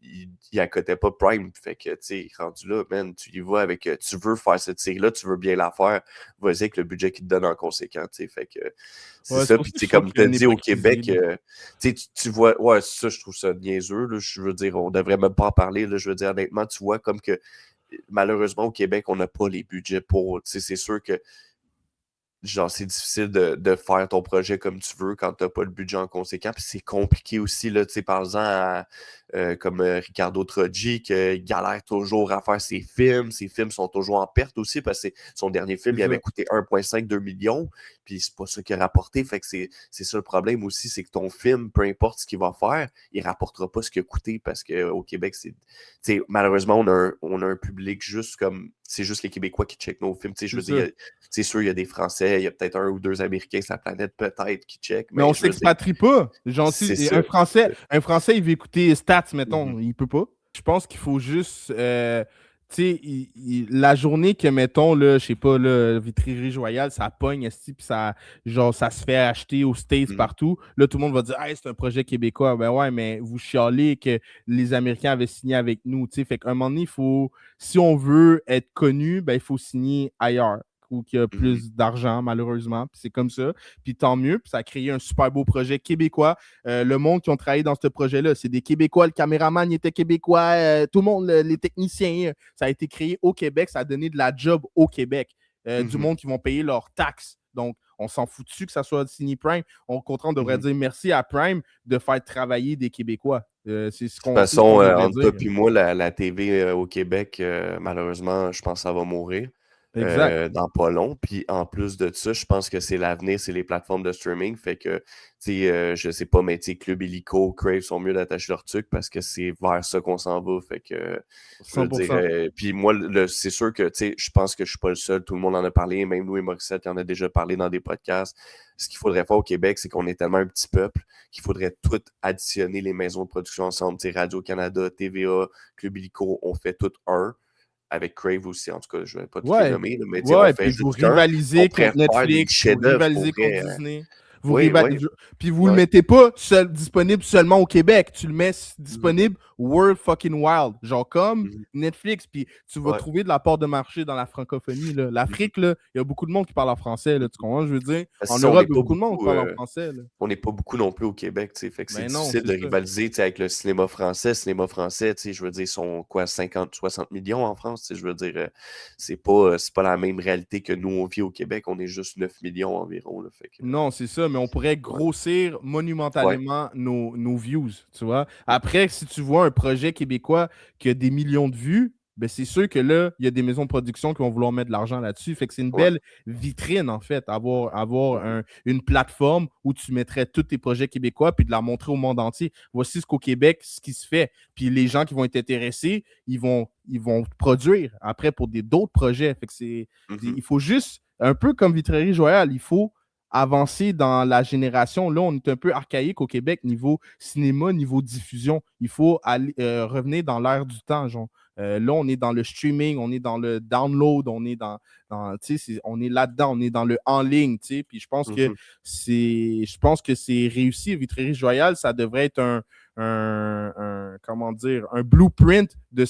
il accotait pas Prime. Fait que, tu sais, rendu là, man, tu y vas avec, tu veux faire cette série-là, tu veux bien la faire, vas-y avec le budget qu'il te donne en conséquent, tu sais. Fait que c'est ouais, ça. ça Puis, aussi, tu sais, je trouve comme qu'il y tu a as une dit au hypocrisie, Québec, là. tu vois, ouais, ça, je trouve ça niaiseux, là. Je veux dire, on devrait même pas en parler, là. Je veux dire, honnêtement, tu vois, comme que malheureusement, au Québec, on n'a pas les budgets pour, tu sais, c'est sûr que genre, c'est difficile de faire ton projet comme tu veux quand tu n'as pas le budget en conséquent. Puis c'est compliqué aussi, là, tu sais, par exemple, comme Ricardo Troggi, qui galère toujours à faire ses films. Ses films sont toujours en perte aussi parce que son dernier film, C'est il avait ça. coûté 1,5-2 millions. Puis c'est pas ça qu'il a rapporté. Fait que c'est ça le problème aussi, c'est que ton film, peu importe ce qu'il va faire, il rapportera pas ce qu'il a coûté parce qu'au Québec, c'est. Tu sais, malheureusement, on a un public juste comme. C'est juste les Québécois qui checkent nos films. Tu sais, je C'est veux dire, ça. c'est sûr, il y a des Français, il y a peut-être un ou deux Américains sur la planète, peut-être, qui check, Mais on mais je veux dire, s'expatrie pas. c'est Gentil. ça. Un Français, il veut écouter Stats, Mhm, mettons. Il peut pas. Je pense qu'il faut juste. Tu sais, la journée que, mettons, là, je sais pas, là, Vitrerie Royale, ça pogne, esti, puis ça, genre, ça se fait acheter aux States mhm, partout. Là, tout le monde va dire, hey, c'est un projet québécois. Ben ouais, mais vous chialez que les Américains avaient signé avec nous. Tu sais, fait qu'à un moment donné, il faut, si on veut être connu, ben, il faut signer ailleurs ou qu'il y a mhm, plus d'argent, malheureusement. Puis c'est comme ça. Puis tant mieux. Puis ça a créé un super beau projet québécois. Le monde qui ont travaillé dans ce projet-là, c'est des Québécois. Le caméraman il était québécois. Tout le monde, les techniciens, ça a été créé au Québec. Ça a donné de la job au Québec. Du mhm. monde qui vont payer leurs taxes. Donc, on s'en fout dessus que ça soit signé Prime. Au contraire, on devrait Mhm. dire merci à Prime de faire travailler des Québécois. C'est ce De toute c'est ce qu'on façon, devrait entre toi dire. et moi, la TV au Québec, malheureusement, je pense que ça va mourir Exact. dans pas long. Puis en plus de ça, je pense que c'est l'avenir, c'est les plateformes de streaming. Fait que, tu sais, je sais pas, mais tu sais, Club Illico, Crave sont mieux d'attacher leur truc parce que c'est vers ça qu'on s'en va. Fait que, je veux dire, 100%. puis moi, c'est sûr que, tu sais, je pense que je suis pas le seul. Tout le monde en a parlé, même Louis Morissette il en a déjà parlé dans des podcasts. Ce qu'il faudrait faire au Québec, c'est qu'on est tellement un petit peuple qu'il faudrait tout additionner les maisons de production ensemble. Tu sais, Radio-Canada, TVA, Club Illico, on fait tout un. Avec Crave aussi, en tout cas, je ne vais pas toutes les Ouais. nommer, là, mais tu sais, on Ouais, fait puis vous juste un. On rivalisez pourrait contre faire des Netflix, vous chefs-d'œuvre pour rivalisez contre vrai. Disney. Oui, oui, Puis vous le oui. mettez pas disponible seulement au Québec. Tu le mets Mhm, disponible world fucking wild. Genre comme mhm, Netflix. Puis tu vas ouais. trouver de la part de marché dans la francophonie, là. Mhm, L'Afrique, là, il y a beaucoup de monde qui parle en français, là. Tu mhm. comprends? Je veux dire, Parce en que ça, on n'est Europe, il y a pas beaucoup de monde qui beaucoup. parle en français, là. On n'est pas beaucoup non plus au Québec, tu sais, fait que c'est Ben non, difficile c'est de ça. rivaliser, tu sais, avec le cinéma français. Cinéma français, tu sais, je veux dire, ils sont quoi, 50, 60 millions en France, tu sais, je veux dire, c'est pas la même réalité que nous, on vit au Québec, on est juste 9 millions environ, là, fait que, Non, c'est ça, mais on pourrait ouais. grossir Ouais. monumentalement nos views, tu vois. Après, si tu vois un projet québécois qui a des millions de vues, ben c'est sûr que là, il y a des maisons de production qui vont vouloir mettre de l'argent là-dessus. Fait que c'est une Ouais. belle vitrine, en fait, avoir Mhm, une plateforme où tu mettrais tous tes projets québécois puis de la montrer au monde entier. Voici ce qu'au Québec, ce qui se fait. Puis les gens qui vont être intéressés, ils vont produire après pour d'autres projets. Fait que mhm, il faut juste, un peu comme Vitrerie Joyal, il faut avancer dans la génération. Là, on est un peu archaïque au Québec niveau cinéma, niveau diffusion. Il faut revenir dans l'ère du temps. Genre. Là, on est dans le streaming, on est dans le download, on est on est là-dedans, on est dans le en ligne. Puis mhm. je pense que c'est réussi. Vitrerie Joyal, ça devrait être comment dire, un blueprint de Ouais.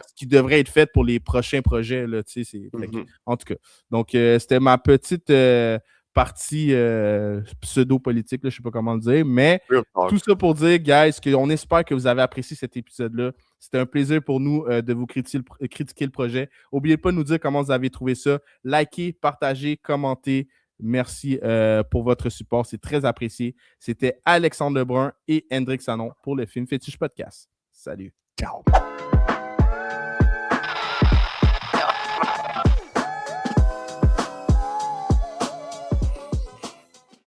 ce qui devrait être fait pour les prochains projets. Là, Mhm. en tout cas, donc c'était ma petite partie pseudo-politique, je ne sais pas comment le dire, mais Real tout talk. ça pour dire, guys, qu'on espère que vous avez apprécié cet épisode-là. C'était un plaisir pour nous de vous critiquer le projet. N'oubliez pas de nous dire comment vous avez trouvé ça. Likez, partagez, commentez. Merci pour votre support. C'est très apprécié. C'était Alexandre Lebrun et Hendrik Sanon pour le Film Fétiche Podcast. Salut. Ciao!